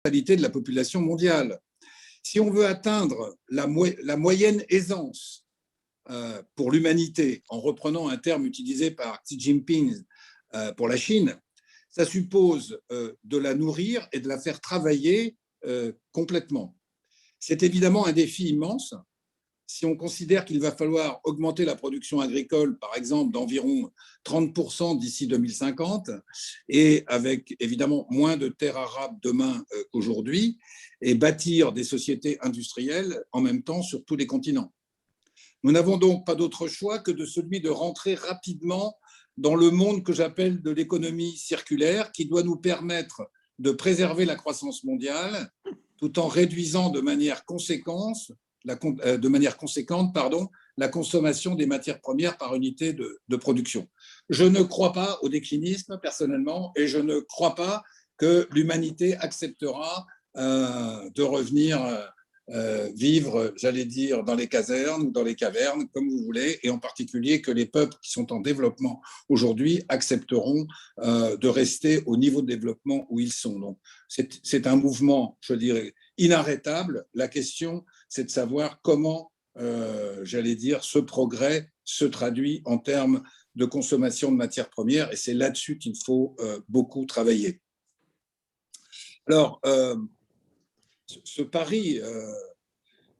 totalité de la population mondiale. Si on veut atteindre la moyenne aisance pour l'humanité, en reprenant un terme utilisé par Xi Jinping pour la Chine, ça suppose de la nourrir et de la faire travailler complètement. C'est évidemment un défi immense. Si on considère qu'il va falloir augmenter la production agricole, par exemple, d'environ 30% d'ici 2050, et avec évidemment moins de terres arables demain qu'aujourd'hui, et bâtir des sociétés industrielles en même temps sur tous les continents. Nous n'avons donc pas d'autre choix que de celui de rentrer rapidement dans le monde que j'appelle de l'économie circulaire, qui doit nous permettre de préserver la croissance mondiale tout en réduisant de manière conséquente la consommation des matières premières par unité de production. Je ne crois pas au déclinisme, personnellement, et je ne crois pas que l'humanité acceptera de revenir vivre, j'allais dire, dans les casernes ou dans les cavernes, comme vous voulez, et en particulier que les peuples qui sont en développement aujourd'hui accepteront de rester au niveau de développement où ils sont. Donc, c'est un mouvement, je dirais, inarrêtable. La question, c'est de savoir comment, j'allais dire, ce progrès se traduit en termes de consommation de matières premières, et c'est là-dessus qu'il faut beaucoup travailler. Alors, ce pari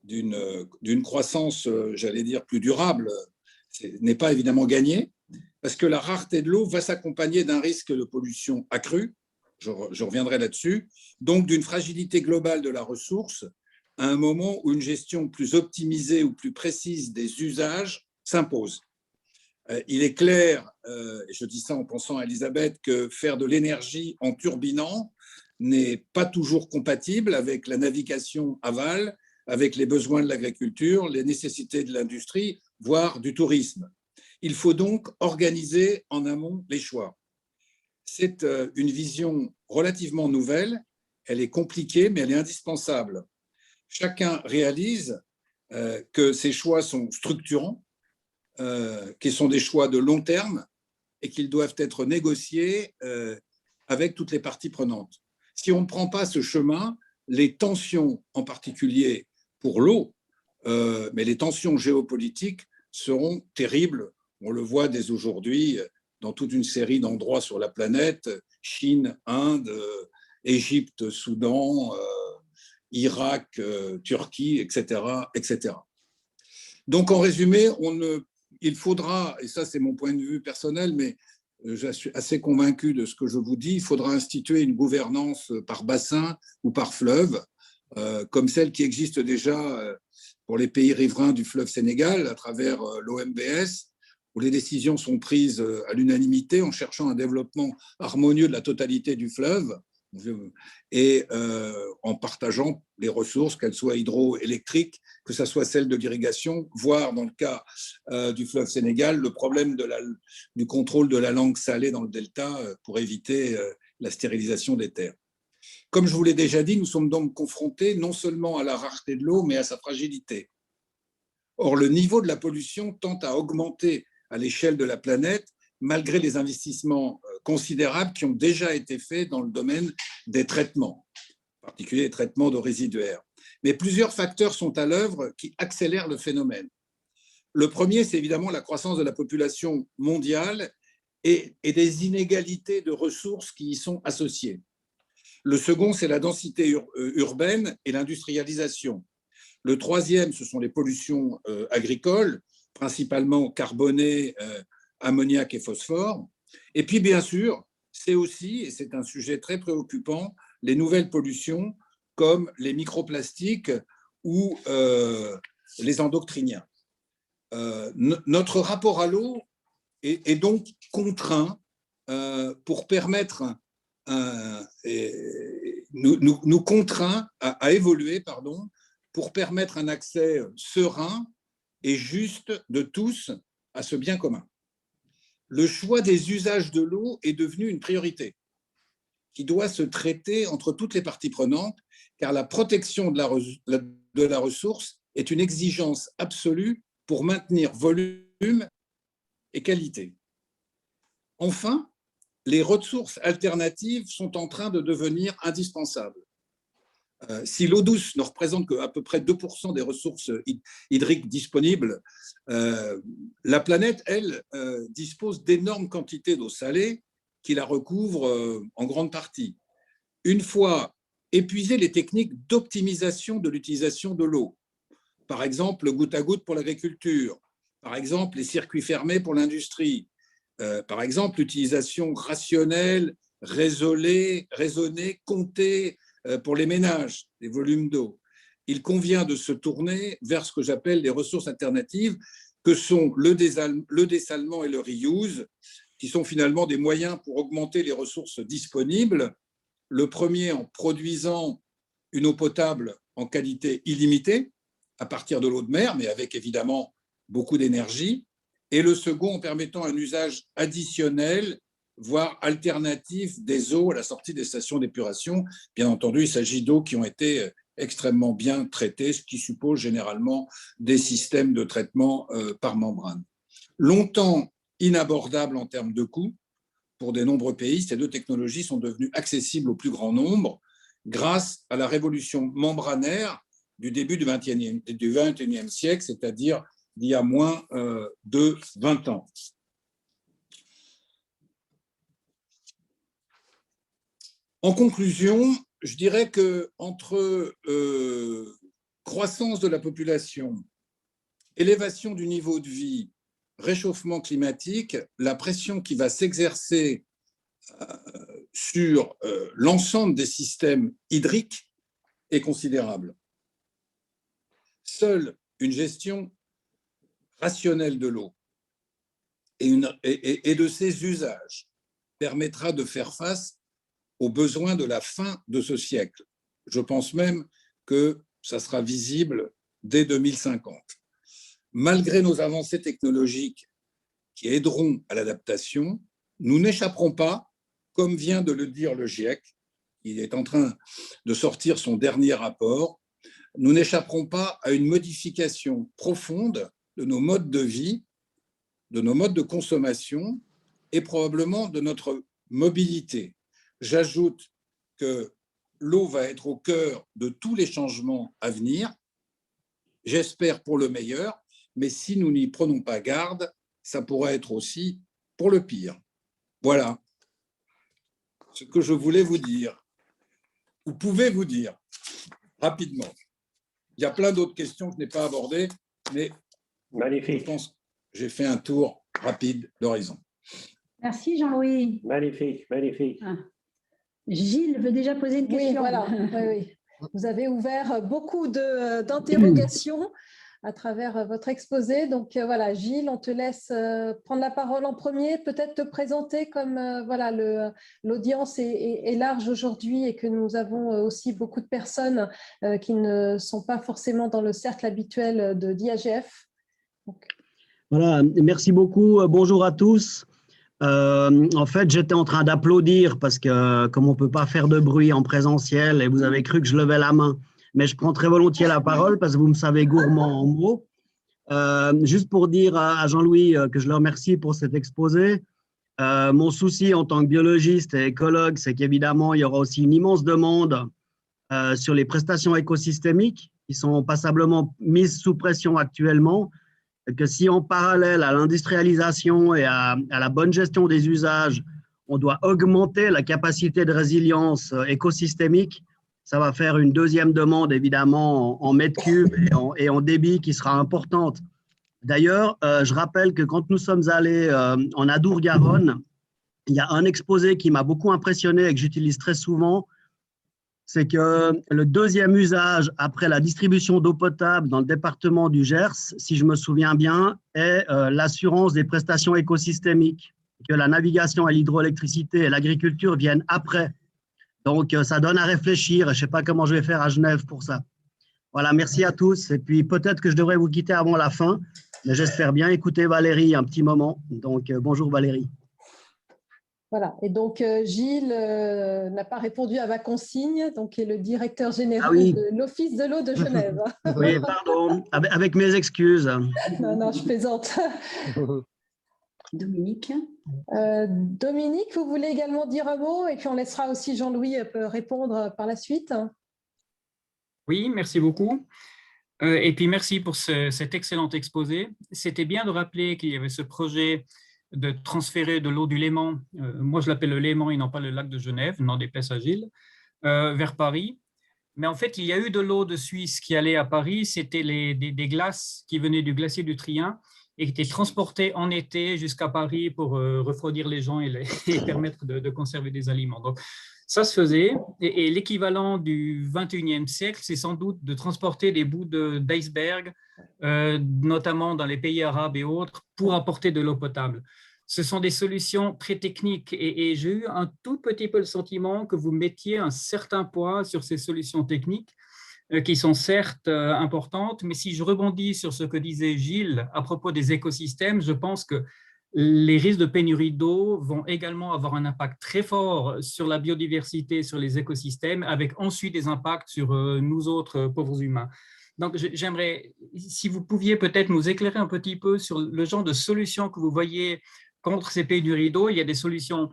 d'une croissance, j'allais dire, plus durable n'est pas évidemment gagné, parce que la rareté de l'eau va s'accompagner d'un risque de pollution accrue, je reviendrai là-dessus, donc d'une fragilité globale de la ressource, à un moment où une gestion plus optimisée ou plus précise des usages s'impose. Il est clair, et je dis ça en pensant à Elisabeth, que faire de l'énergie en turbinant n'est pas toujours compatible avec la navigation aval, avec les besoins de l'agriculture, les nécessités de l'industrie, voire du tourisme. Il faut donc organiser en amont les choix. C'est une vision relativement nouvelle, elle est compliquée, mais elle est indispensable. Chacun réalise que ces choix sont structurants, qu'ils sont des choix de long terme et qu'ils doivent être négociés avec toutes les parties prenantes. Si on ne prend pas ce chemin, les tensions, en particulier pour l'eau, mais les tensions géopolitiques seront terribles. On le voit dès aujourd'hui dans toute une série d'endroits sur la planète, Chine, Inde, Égypte, Soudan, Irak, Turquie, etc., etc. Donc, en résumé, il faudra, et ça c'est mon point de vue personnel, mais je suis assez convaincu de ce que je vous dis, il faudra instituer une gouvernance par bassin ou par fleuve, comme celle qui existe déjà pour les pays riverains du fleuve Sénégal à travers l'OMBS, où les décisions sont prises à l'unanimité en cherchant un développement harmonieux de la totalité du fleuve et en partageant les ressources, qu'elles soient hydroélectriques, que ce soit celles de l'irrigation, voire dans le cas du fleuve Sénégal, le problème du contrôle de la langue salée dans le delta pour éviter la stérilisation des terres. Comme je vous l'ai déjà dit, nous sommes donc confrontés non seulement à la rareté de l'eau, mais à sa fragilité. Or, le niveau de la pollution tend à augmenter à l'échelle de la planète, malgré les investissements considérables qui ont déjà été faits dans le domaine des traitements, en particulier les traitements d'eau résiduaire. Mais plusieurs facteurs sont à l'œuvre qui accélèrent le phénomène. Le premier, c'est évidemment la croissance de la population mondiale et des inégalités de ressources qui y sont associées. Le second, c'est la densité urbaine et l'industrialisation. Le troisième, ce sont les pollutions agricoles, principalement carbonées, ammoniac et phosphore. Et puis, bien sûr, c'est aussi, et c'est un sujet très préoccupant, les nouvelles pollutions comme les microplastiques ou les endocriniens. Notre rapport à l'eau est donc contraint pour permettre, nous contraint à évoluer, pardon, pour permettre un accès serein et juste de tous à ce bien commun. Le choix des usages de l'eau est devenu une priorité qui doit se traiter entre toutes les parties prenantes, car la protection de la ressource est une exigence absolue pour maintenir volume et qualité. Enfin, les ressources alternatives sont en train de devenir indispensables. Si l'eau douce ne représente qu'à peu près 2% des ressources hydriques disponibles, la planète, elle, dispose d'énormes quantités d'eau salée qui la recouvrent en grande partie. Une fois épuisées les techniques d'optimisation de l'utilisation de l'eau, par exemple le goutte à goutte pour l'agriculture, par exemple les circuits fermés pour l'industrie, par exemple l'utilisation rationnelle, raisonnée, comptée pour les ménages, les volumes d'eau. Il convient de se tourner vers ce que j'appelle les ressources alternatives, que sont le dessalement et le reuse, qui sont finalement des moyens pour augmenter les ressources disponibles. Le premier en produisant une eau potable en qualité illimitée, à partir de l'eau de mer, mais avec évidemment beaucoup d'énergie, et le second en permettant un usage additionnel, voire alternatif des eaux à la sortie des stations d'épuration. Bien entendu, il s'agit d'eaux qui ont été extrêmement bien traitées, ce qui suppose généralement des systèmes de traitement par membrane. Longtemps inabordables en termes de coûts, pour de nombreux pays, ces deux technologies sont devenues accessibles au plus grand nombre grâce à la révolution membranaire du début du XXIe siècle, c'est-à-dire d'il y a moins de 20 ans. En conclusion, je dirais qu'entre croissance de la population, élévation du niveau de vie, réchauffement climatique, la pression qui va s'exercer sur l'ensemble des systèmes hydriques est considérable. Seule une gestion rationnelle de l'eau et de ses usages permettra de faire face aux besoins de la fin de ce siècle. Je pense même que ça sera visible dès 2050. Malgré nos avancées technologiques qui aideront à l'adaptation, nous n'échapperons pas, comme vient de le dire le GIEC, il est en train de sortir son dernier rapport, nous n'échapperons pas à une modification profonde de nos modes de vie, de nos modes de consommation et probablement de notre mobilité. J'ajoute que l'eau va être au cœur de tous les changements à venir, j'espère pour le meilleur, mais si nous n'y prenons pas garde, ça pourrait être aussi pour le pire. Voilà ce que je voulais vous dire, ou pouvez vous dire rapidement. Il y a plein d'autres questions que je n'ai pas abordées, mais magnifique. Je pense que j'ai fait un tour rapide d'horizon. Merci Jean-Louis. Magnifique, magnifique. Ah. Gilles veut déjà poser une question. Oui, voilà. Oui. Vous avez ouvert beaucoup d'interrogations à travers votre exposé. Donc voilà, Gilles, on te laisse prendre la parole en premier, peut-être te présenter comme voilà, l'audience est large aujourd'hui et que nous avons aussi beaucoup de personnes qui ne sont pas forcément dans le cercle habituel de l'IAGF. Voilà, merci beaucoup. Bonjour à tous. En fait, j'étais en train d'applaudir parce que comme on ne peut pas faire de bruit en présentiel et vous avez cru que je levais la main, mais je prends très volontiers la parole parce que vous me savez gourmand en mots. Juste pour dire à Jean-Louis que je le remercie pour cet exposé. Mon souci en tant que biologiste et écologue, c'est qu'évidemment, il y aura aussi une immense demande sur les prestations écosystémiques qui sont passablement mises sous pression actuellement. Que si en parallèle à l'industrialisation et à la bonne gestion des usages, on doit augmenter la capacité de résilience écosystémique, ça va faire une deuxième demande évidemment en mètres cubes et en débit qui sera importante. D'ailleurs, je rappelle que quand nous sommes allés en Adour-Garonne, il y a un exposé qui m'a beaucoup impressionné et que j'utilise très souvent, c'est que le deuxième usage après la distribution d'eau potable dans le département du Gers, si je me souviens bien, est l'assurance des prestations écosystémiques, que la navigation et l'hydroélectricité et l'agriculture viennent après. Donc, ça donne à réfléchir. Je ne sais pas comment je vais faire à Genève pour ça. Voilà, merci à tous. Et puis, peut-être que je devrais vous quitter avant la fin, mais j'espère bien écouter Valérie un petit moment. Donc, bonjour Valérie. Voilà, et donc Gilles n'a pas répondu à ma consigne, donc il est le directeur général de l'Office de l'eau de Genève. Oui, pardon, avec mes excuses. Non, je plaisante. Dominique. Dominique, vous voulez également dire un mot et puis on laissera aussi Jean-Louis répondre par la suite. Oui, merci beaucoup. Et puis merci pour cet excellent exposé. C'était bien de rappeler qu'il y avait ce projet de transférer de l'eau du Léman, moi je l'appelle le Léman et non pas le lac de Genève, n'en déplaise à Gilles, vers Paris. Mais en fait, il y a eu de l'eau de Suisse qui allait à Paris, c'était des glaces qui venaient du glacier du Trien et qui étaient transportées en été jusqu'à Paris pour refroidir les gens et permettre de conserver des aliments. Donc, ça se faisait, et l'équivalent du 21e siècle, c'est sans doute de transporter des bouts d'iceberg, notamment dans les pays arabes et autres, pour apporter de l'eau potable. Ce sont des solutions très techniques et j'ai eu un tout petit peu le sentiment que vous mettiez un certain poids sur ces solutions techniques qui sont certes importantes, mais si je rebondis sur ce que disait Gilles à propos des écosystèmes, je pense que les risques de pénurie d'eau vont également avoir un impact très fort sur la biodiversité, sur les écosystèmes, avec ensuite des impacts sur nous autres pauvres humains. Donc, j'aimerais, si vous pouviez peut-être nous éclairer un petit peu sur le genre de solutions que vous voyez contre ces pénuries d'eau. Il y a des solutions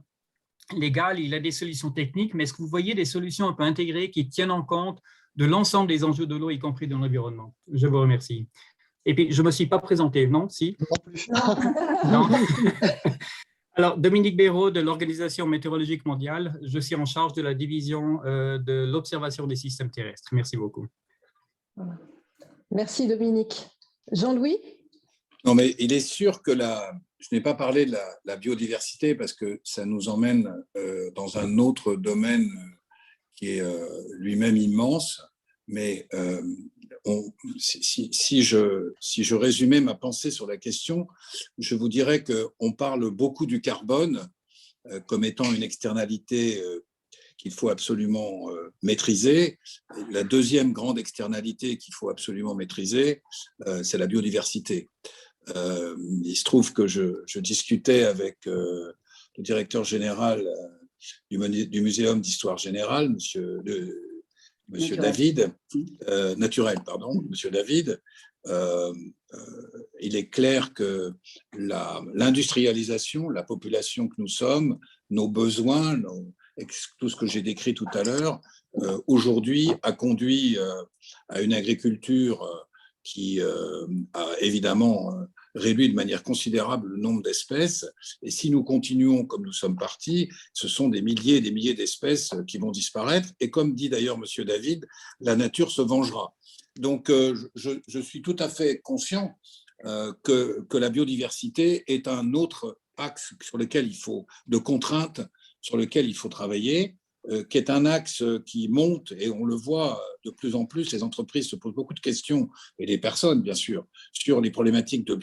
légales, il y a des solutions techniques, mais est-ce que vous voyez des solutions un peu intégrées qui tiennent en compte de l'ensemble des enjeux de l'eau, y compris dans l'environnement? Je vous remercie. Et puis, je ne me suis pas présenté, non? Si? Non plus. Non. Alors, Dominique Béraud de l'Organisation météorologique mondiale, je suis en charge de la division de l'observation des systèmes terrestres. Merci beaucoup. Merci Dominique. Jean-Louis? Non, mais il est sûr que je n'ai pas parlé de la biodiversité parce que ça nous emmène dans un autre domaine qui est lui-même immense. Mais si je résumais ma pensée sur la question, je vous dirais qu'on parle beaucoup du carbone comme étant une externalité qu'il faut absolument maîtriser. La deuxième grande externalité qu'il faut absolument maîtriser, c'est la biodiversité. Il se trouve que je discutais avec le directeur général du Muséum d'histoire générale, monsieur David, monsieur David. Il est clair que l'industrialisation, la population que nous sommes, nos besoins, tout ce que j'ai décrit tout à l'heure, aujourd'hui a conduit à une agriculture qui a évidemment réduit de manière considérable le nombre d'espèces. Et si nous continuons comme nous sommes partis, ce sont des milliers et des milliers d'espèces qui vont disparaître. Et comme dit d'ailleurs M. David, la nature se vengera. Donc, je suis tout à fait conscient que la biodiversité est un autre axe de contrainte sur lequel il faut travailler, qui est un axe qui monte, et on le voit de plus en plus, les entreprises se posent beaucoup de questions, et les personnes bien sûr, sur les problématiques de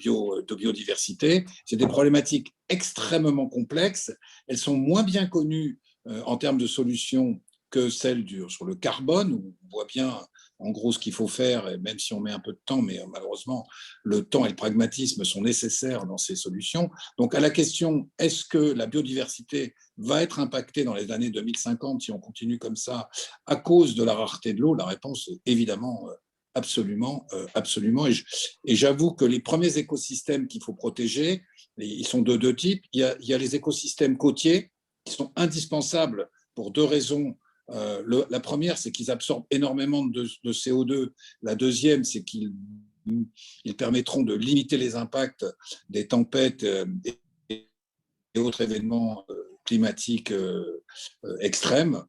biodiversité. C'est des problématiques extrêmement complexes, elles sont moins bien connues en termes de solutions que celles sur le carbone, où on voit bien en gros ce qu'il faut faire, et même si on met un peu de temps, mais malheureusement, le temps et le pragmatisme sont nécessaires dans ces solutions. Donc, à la question, est-ce que la biodiversité va être impactée dans les années 2050 si on continue comme ça à cause de la rareté de l'eau? La réponse est évidemment absolument. Et j'avoue que les premiers écosystèmes qu'il faut protéger, ils sont de deux types. Il y a les écosystèmes côtiers qui sont indispensables pour deux raisons. La première, c'est qu'ils absorbent énormément de CO2. La deuxième, c'est qu'ils permettront de limiter les impacts des tempêtes et autres événements climatiques extrêmes.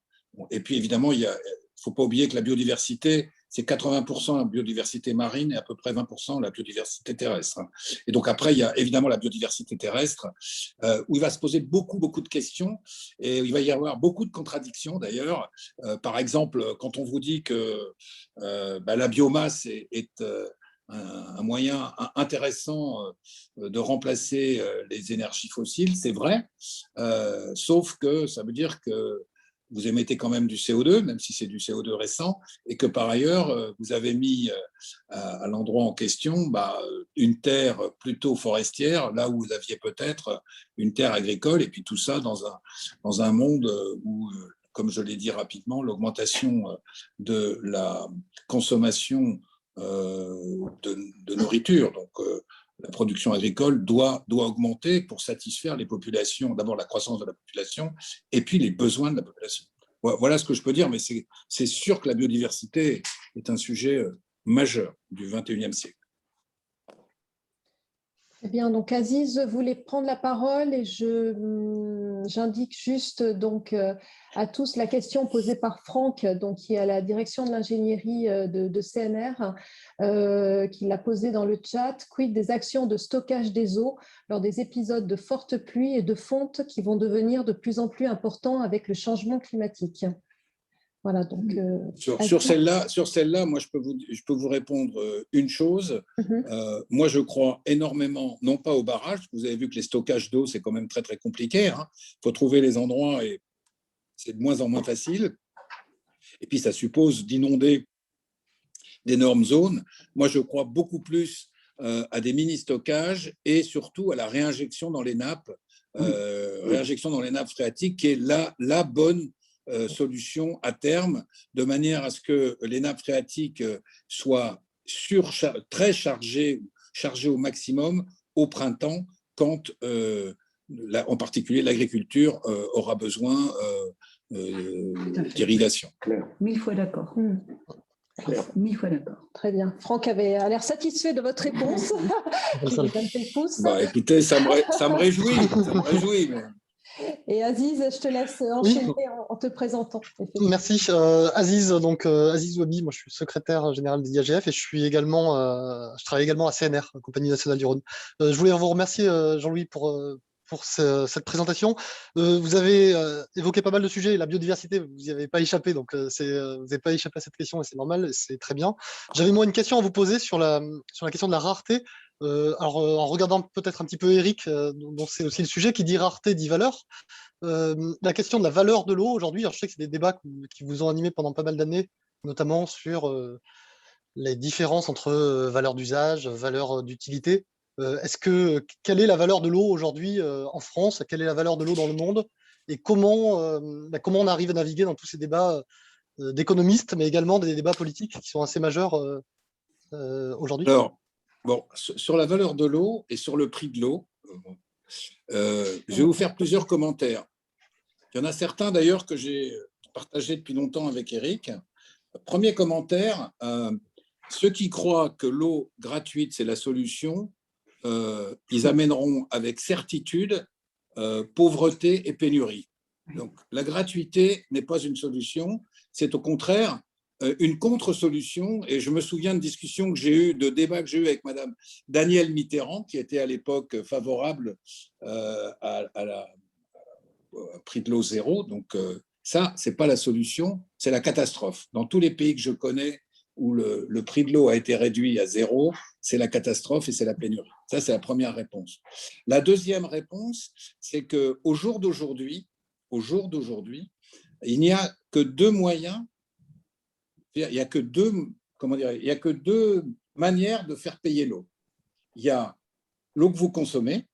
Et puis, évidemment, il ne faut pas oublier que la biodiversité, c'est 80% la biodiversité marine et à peu près 20% la biodiversité terrestre. Et donc après, il y a évidemment la biodiversité terrestre, où il va se poser beaucoup de questions et il va y avoir beaucoup de contradictions d'ailleurs. Par exemple, quand on vous dit que la biomasse est un moyen intéressant de remplacer les énergies fossiles, c'est vrai, sauf que ça veut dire que vous émettez quand même du CO2, même si c'est du CO2 récent, et que par ailleurs, vous avez mis à l'endroit en question une terre plutôt forestière, là où vous aviez peut-être une terre agricole, et puis tout ça dans un monde où, comme je l'ai dit rapidement, l'augmentation de la consommation de nourriture, donc la production agricole doit augmenter pour satisfaire les populations, d'abord la croissance de la population et puis les besoins de la population. Voilà ce que je peux dire, mais c'est sûr que la biodiversité est un sujet majeur du XXIe siècle. Eh bien, donc Aziz voulait prendre la parole et j'indique juste donc à tous la question posée par Franck, donc qui est à la direction de l'ingénierie de CNR, qui l'a posée dans le chat. Quid des actions de stockage des eaux lors des épisodes de fortes pluies et de fonte qui vont devenir de plus en plus importants avec le changement climatique? Voilà, donc, sur celle-là, moi, je peux vous répondre une chose. Moi, je crois énormément, non pas au barrage, vous avez vu que les stockages d'eau, c'est quand même très, très compliqué. Il faut trouver les endroits et c'est de moins en moins facile. Et puis, ça suppose d'inonder d'énormes zones. Moi, je crois beaucoup plus à des mini-stockages et surtout à la réinjection dans les nappes, réinjection dans les nappes phréatiques, qui est la bonne solution à terme, de manière à ce que les nappes phréatiques soient très chargées au maximum au printemps, quand en particulier l'agriculture aura besoin d'irrigation. 1000 fois d'accord. 1000 fois d'accord. très bien. Franck a l'air satisfait de votre réponse. Il donne le pouce. Écoutez, ça me réjouit. Mais... Et Aziz, je te laisse enchaîner en te présentant. Merci. Aziz Ouabi, moi je suis secrétaire général des IAGF et je travaille également à CNR, la Compagnie nationale du Rhône. Je voulais vous remercier, Jean-Louis, pour cette présentation. Vous avez évoqué pas mal de sujets. La biodiversité, vous n'y avez pas échappé, donc vous n'avez pas échappé à cette question et c'est normal, c'est très bien. J'avais moi une question à vous poser sur la question de la rareté. Alors, en regardant peut-être un petit peu Eric, dont c'est aussi le sujet, qui dit rareté, dit valeur. La question de la valeur de l'eau aujourd'hui, je sais que c'est des débats qui vous ont animé pendant pas mal d'années, notamment sur les différences entre valeur d'usage, valeur d'utilité. Quelle est la valeur de l'eau aujourd'hui en France? Quelle est la valeur de l'eau dans le monde? Et comment on arrive à naviguer dans tous ces débats d'économistes, mais également des débats politiques qui sont assez majeurs aujourd'hui? Alors, sur la valeur de l'eau et sur le prix de l'eau, je vais vous faire plusieurs commentaires. Il y en a certains d'ailleurs que j'ai partagés depuis longtemps avec Eric. Premier commentaire, ceux qui croient que l'eau gratuite, c'est la solution, ils amèneront avec certitude pauvreté et pénurie. Donc, la gratuité n'est pas une solution, c'est au contraire une contre-solution. Et je me souviens de discussions que j'ai eues, de débats que j'ai eus avec Madame Danielle Mitterrand, qui était à l'époque favorable au prix de l'eau zéro. Donc, ça, ce n'est pas la solution, c'est la catastrophe. Dans tous les pays que je connais où le prix de l'eau a été réduit à zéro, c'est la catastrophe et c'est la pénurie. Ça, c'est la première réponse. La deuxième réponse, c'est qu'au jour d'aujourd'hui, il n'y a que deux moyens, il n'y a que deux manières de faire payer l'eau. Il y a l'eau que vous consommez,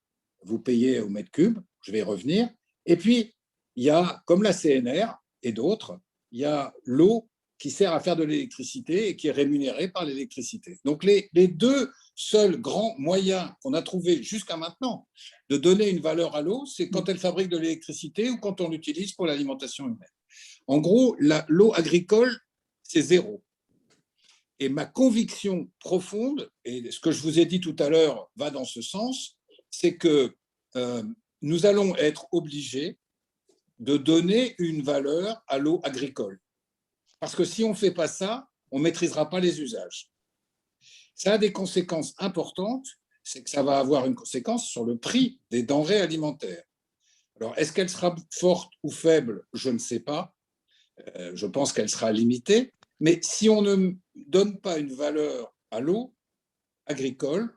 vous payez au mètre cube, je vais y revenir, et puis il y a, comme la CNR et d'autres, il y a l'eau qui sert à faire de l'électricité et qui est rémunérée par l'électricité. Donc les deux seuls grands moyens qu'on a trouvés jusqu'à maintenant de donner une valeur à l'eau, c'est quand elle fabrique de l'électricité ou quand on l'utilise pour l'alimentation humaine. En gros, l'eau agricole, c'est zéro. Et ma conviction profonde, et ce que je vous ai dit tout à l'heure va dans ce sens, c'est que nous allons être obligés de donner une valeur à l'eau agricole. Parce que si on ne fait pas ça, on ne maîtrisera pas les usages. Ça a des conséquences importantes, c'est que ça va avoir une conséquence sur le prix des denrées alimentaires. Alors, est-ce qu'elle sera forte ou faible? Je ne sais pas. Je pense qu'elle sera limitée. Mais si on ne donne pas une valeur à l'eau agricole,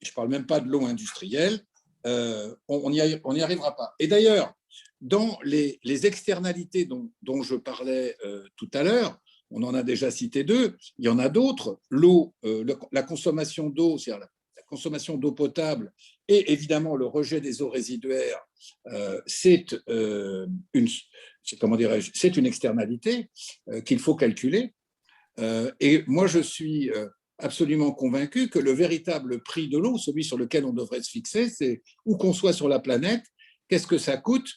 je ne parle même pas de l'eau industrielle, on n'y arrivera pas. Et d'ailleurs, dans les externalités dont je parlais tout à l'heure, on en a déjà cité deux, il y en a d'autres. L'eau, la consommation d'eau, c'est-à-dire la consommation d'eau potable et évidemment le rejet des eaux résiduaires, c'est une externalité qu'il faut calculer. Et moi, je suis absolument convaincu que le véritable prix de l'eau, celui sur lequel on devrait se fixer, c'est où qu'on soit sur la planète, qu'est-ce que ça coûte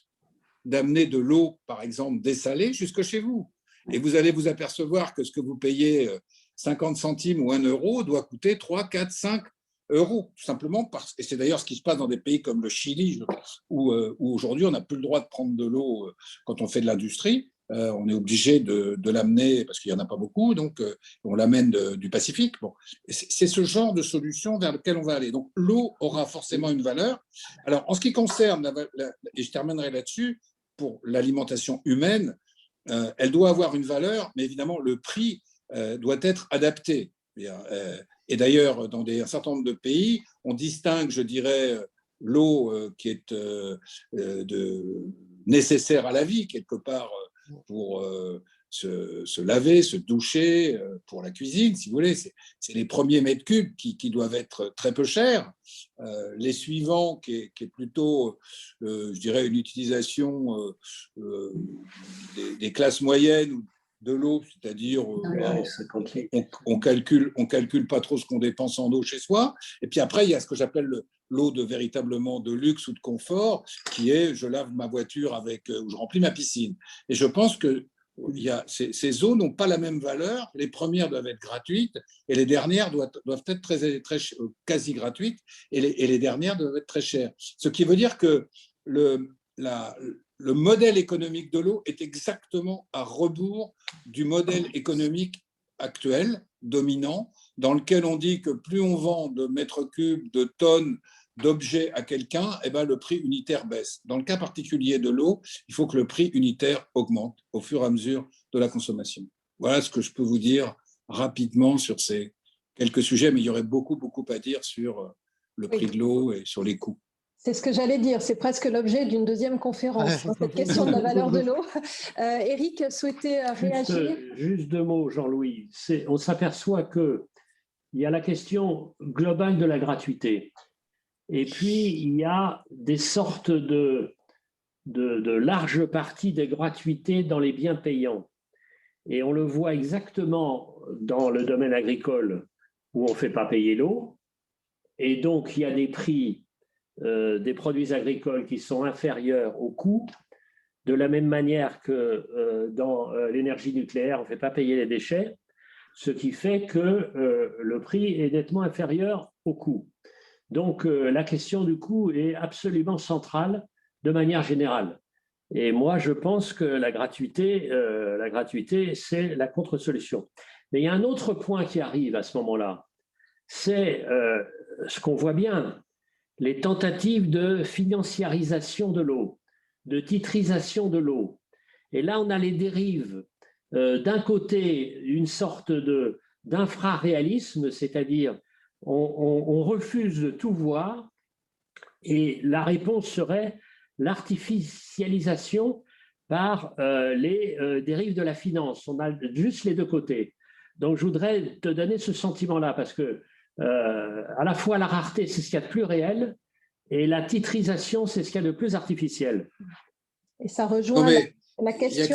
d'amener de l'eau, par exemple, dessalée jusque chez vous. Et vous allez vous apercevoir que ce que vous payez 50 centimes ou 1 euro doit coûter 3, 4, 5 euros, tout simplement et c'est d'ailleurs ce qui se passe dans des pays comme le Chili, où aujourd'hui on n'a plus le droit de prendre de l'eau quand on fait de l'industrie. On est obligé de l'amener, parce qu'il n'y en a pas beaucoup, donc on l'amène du Pacifique. Bon. C'est ce genre de solution vers lequel on va aller. Donc l'eau aura forcément une valeur. Alors en ce qui concerne, et je terminerai là-dessus, pour l'alimentation humaine, elle doit avoir une valeur, mais évidemment le prix doit être adapté. Et d'ailleurs, dans un certain nombre de pays, on distingue, je dirais, l'eau qui est nécessaire à la vie, quelque part, pour se laver, se doucher, pour la cuisine, si vous voulez. C'est les premiers mètres cubes qui doivent être très peu chers. Les suivants, qui est plutôt, je dirais, une utilisation des classes moyennes de l'eau, c'est-à-dire on calcule pas trop ce qu'on dépense en eau chez soi. Et puis après, il y a ce que j'appelle l'eau véritablement de luxe ou de confort, qui est je lave ma voiture ou je remplis ma piscine. Et je pense que ces eaux n'ont pas la même valeur. Les premières doivent être gratuites et les dernières doivent être très quasi gratuites et les dernières doivent être très chères. Ce qui veut dire que le modèle économique de l'eau est exactement à rebours du modèle économique actuel, dominant, dans lequel on dit que plus on vend de mètres cubes, de tonnes d'objets à quelqu'un, eh ben, le prix unitaire baisse. Dans le cas particulier de l'eau, il faut que le prix unitaire augmente au fur et à mesure de la consommation. Voilà ce que je peux vous dire rapidement sur ces quelques sujets, mais il y aurait beaucoup à dire sur le prix de l'eau et sur les coûts. C'est ce que j'allais dire, c'est presque l'objet d'une deuxième conférence, cette question de la valeur de l'eau. Éric souhaitait réagir. Juste 2 mots, Jean-Louis. On s'aperçoit qu'il y a la question globale de la gratuité. Et puis, il y a des sortes de larges parties des gratuités dans les biens payants. Et on le voit exactement dans le domaine agricole où on ne fait pas payer l'eau. Et donc, il y a des prix des produits agricoles qui sont inférieurs au coût, de la même manière que dans l'énergie nucléaire, on ne fait pas payer les déchets, ce qui fait que le prix est nettement inférieur au coût. Donc, la question du coût est absolument centrale de manière générale. Et moi, je pense que la gratuité, c'est la contre-solution. Mais il y a un autre point qui arrive à ce moment-là, c'est ce qu'on voit bien, les tentatives de financiarisation de l'eau, de titrisation de l'eau. Et là, on a les dérives. D'un côté, une sorte d'infraréalisme, c'est-à-dire on refuse de tout voir, et la réponse serait l'artificialisation par les dérives de la finance. On a juste les deux côtés. Donc, je voudrais te donner ce sentiment-là, parce que à la fois la rareté, c'est ce qu'il y a de plus réel, et la titrisation, c'est ce qu'il y a de plus artificiel. Et ça rejoint la question… Il n'y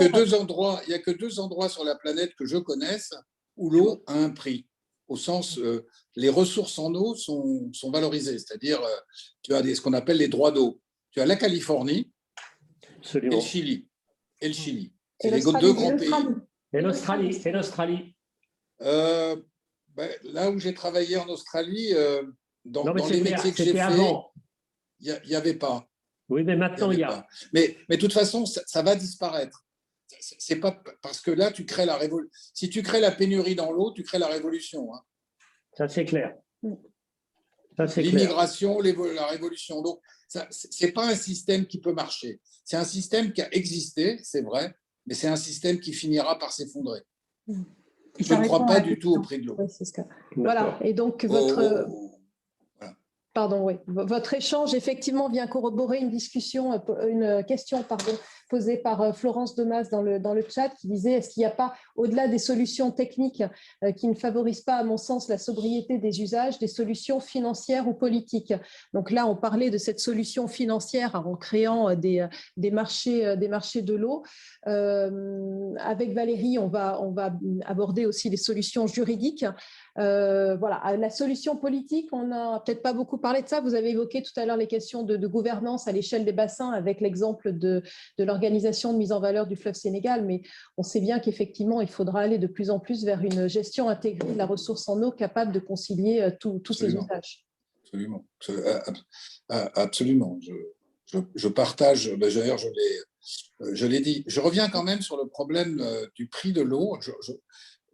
a que deux endroits sur la planète que je connaisse où l'eau a un prix, au sens les ressources en eau sont valorisées, c'est-à-dire tu as ce qu'on appelle les droits d'eau. Tu as la Californie et le Chili. C'est les deux grands pays. Et l'Australie. Là où j'ai travaillé en Australie, dans les métiers que j'ai fait, il n'y avait pas. Oui, mais maintenant, il y a. Mais de toute façon, ça va disparaître. C'est pas parce que là, tu crées la révolution. Si tu crées la pénurie dans l'eau, tu crées la révolution. Hein. Ça, c'est clair. L'immigration, la révolution. Donc, ce n'est pas un système qui peut marcher. C'est un système qui a existé, c'est vrai, mais c'est un système qui finira par s'effondrer. Je ne crois pas du tout au prix de l'eau. Oui, c'est ce que… Voilà, et donc votre… Pardon, oui. Votre échange, effectivement, vient corroborer une question posée par Florence Demas dans le chat, qui disait, est-ce qu'il n'y a pas, au-delà des solutions techniques qui ne favorisent pas, à mon sens, la sobriété des usages, des solutions financières ou politiques? Donc là, on parlait de cette solution financière en créant des marchés de l'eau. Avec Valérie, on va aborder aussi les solutions juridiques. Voilà, la solution politique, on n'a peut-être pas beaucoup parlé de ça. Vous avez évoqué tout à l'heure les questions de gouvernance à l'échelle des bassins avec l'exemple de l'organisation l'organisation de mise en valeur du fleuve Sénégal, mais on sait bien qu'effectivement, il faudra aller de plus en plus vers une gestion intégrée de la ressource en eau capable de concilier tous ces usages. Absolument. Absolument. Je partage, d'ailleurs, je l'ai dit. Je reviens quand même sur le problème du prix de l'eau.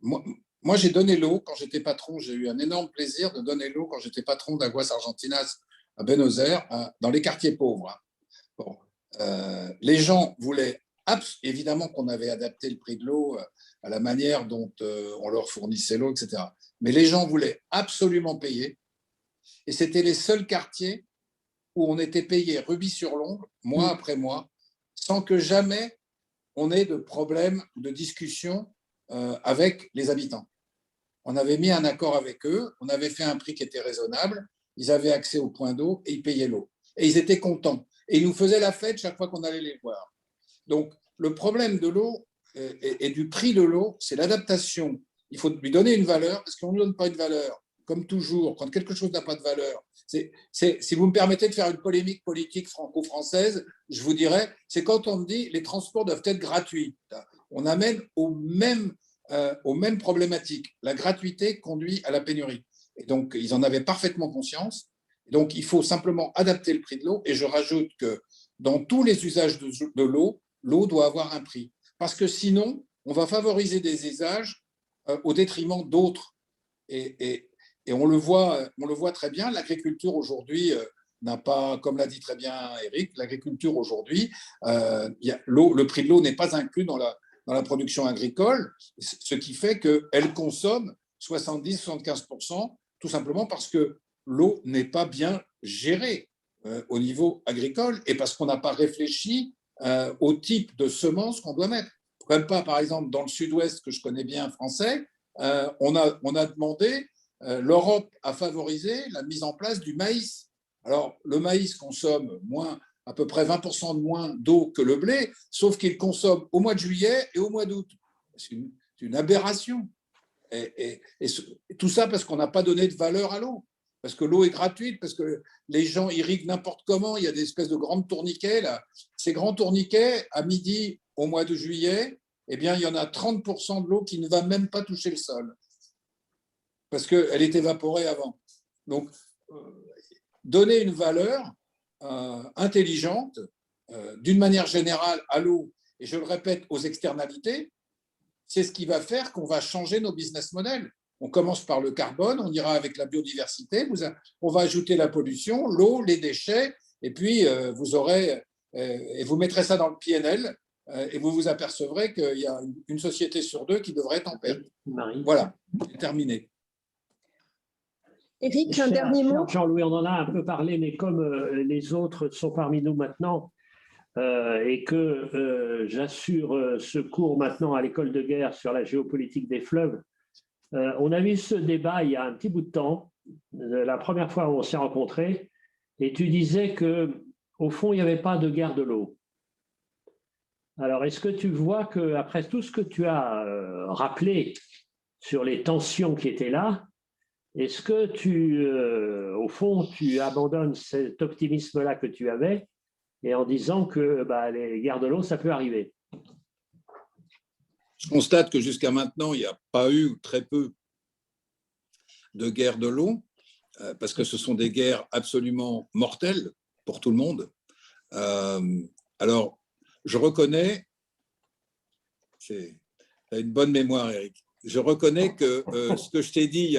Moi, j'ai donné l'eau quand j'étais patron. J'ai eu un énorme plaisir de donner l'eau quand j'étais patron d'Aguas Argentinas à Buenos Aires, dans les quartiers pauvres. Bon. Les gens voulaient, évidemment qu'on avait adapté le prix de l'eau à la manière dont on leur fournissait l'eau, etc. Mais les gens voulaient absolument payer. Et c'était les seuls quartiers où on était payé rubis sur l'ongle, mois après mois, sans que jamais on ait de problème ou de discussion avec les habitants. On avait mis un accord avec eux, on avait fait un prix qui était raisonnable, ils avaient accès au point d'eau et ils payaient l'eau. Et ils étaient contents. Et ils nous faisaient la fête chaque fois qu'on allait les voir. Donc, le problème de l'eau et du prix de l'eau, c'est l'adaptation. Il faut lui donner une valeur, parce qu'on ne donne pas une valeur. Comme toujours, quand quelque chose n'a pas de valeur, si vous me permettez de faire une polémique politique franco-française, je vous dirais, c'est quand on me dit les transports doivent être gratuits. On amène aux mêmes problématiques. La gratuité conduit à la pénurie. Et donc, ils en avaient parfaitement conscience. Donc, il faut simplement adapter le prix de l'eau. Et je rajoute que dans tous les usages de l'eau, l'eau doit avoir un prix. Parce que sinon, on va favoriser des usages au détriment d'autres. Et on le voit très bien, l'agriculture aujourd'hui n'a pas, comme l'a dit très bien Eric, l'agriculture aujourd'hui, le prix de l'eau n'est pas inclus dans la production agricole, ce qui fait qu'elle consomme 70-75%, tout simplement parce que l'eau n'est pas bien gérée au niveau agricole et parce qu'on n'a pas réfléchi au type de semences qu'on doit mettre. Même pas, par exemple, dans le sud-ouest, que je connais bien français, on a demandé, l'Europe a favorisé la mise en place du maïs. Alors, le maïs consomme à peu près 20% de moins d'eau que le blé, sauf qu'il consomme au mois de juillet et au mois d'août. C'est une aberration. Et tout ça parce qu'on n'a pas donné de valeur à l'eau. Parce que l'eau est gratuite, parce que les gens irriguent n'importe comment. Il y a des espèces de grands tourniquets. Là. Ces grands tourniquets, à midi, au mois de juillet, eh bien, il y en a 30% de l'eau qui ne va même pas toucher le sol. Parce qu'elle est évaporée avant. Donc, donner une valeur intelligente, d'une manière générale, à l'eau, et je le répète, aux externalités, c'est ce qui va faire qu'on va changer nos business models. On commence par le carbone, on ira avec la biodiversité, on va ajouter la pollution, l'eau, les déchets, et puis vous aurez, et vous mettrez ça dans le PNL, et vous vous apercevrez qu'il y a une société sur deux qui devrait être en perte. Voilà, c'est terminé. Éric, un dernier mot. Jean-Louis, on en a un peu parlé, mais comme les autres sont parmi nous maintenant, et que j'assure ce cours maintenant à l'école de guerre sur la géopolitique des fleuves, on a eu ce débat il y a un petit bout de temps, la première fois où on s'est rencontrés, et tu disais qu'au fond, il n'y avait pas de guerre de l'eau. Alors, est-ce que tu vois qu'après tout ce que tu as rappelé sur les tensions qui étaient là, est-ce que au fond, tu abandonnes cet optimisme-là que tu avais et en disant que les guerres de l'eau, ça peut arriver? Je constate que jusqu'à maintenant, il n'y a pas eu très peu de guerres de l'eau, parce que ce sont des guerres absolument mortelles pour tout le monde. Alors, je reconnais, tu as une bonne mémoire, Eric, je reconnais que ce que je t'ai dit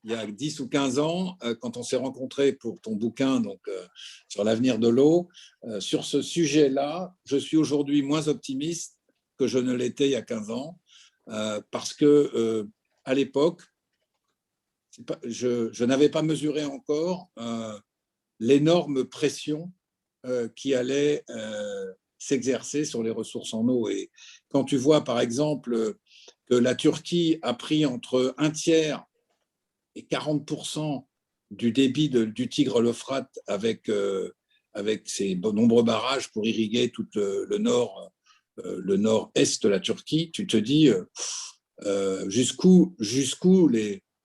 il y a 10 ou 15 ans, quand on s'est rencontrés pour ton bouquin sur l'avenir de l'eau, sur ce sujet-là, je suis aujourd'hui moins optimiste que je ne l'étais il y a 15 ans, parce que à l'époque, je n'avais pas mesuré encore l'énorme pression qui allait s'exercer sur les ressources en eau. Et quand tu vois, par exemple, que la Turquie a pris entre 1/3 et 40% du débit du Tigre-l'Euphrate avec ses nombreux barrages pour irriguer tout le nord-est de la Turquie, tu te dis jusqu'où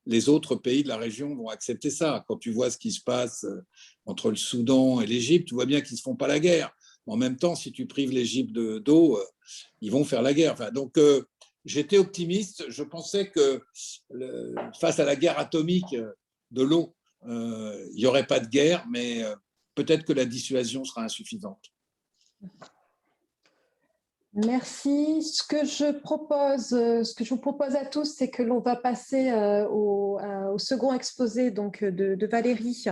les autres pays de la région vont accepter ça. Quand tu vois ce qui se passe entre le Soudan et l'Égypte, tu vois bien qu'ils ne se font pas la guerre. En même temps, si tu prives l'Égypte d'eau, ils vont faire la guerre. Enfin, donc, j'étais optimiste. Je pensais que face à la guerre atomique de l'eau, il n'y aurait pas de guerre, mais peut-être que la dissuasion sera insuffisante. Merci. Ce que je vous propose à tous, c'est que l'on va passer au second exposé donc, de Valérie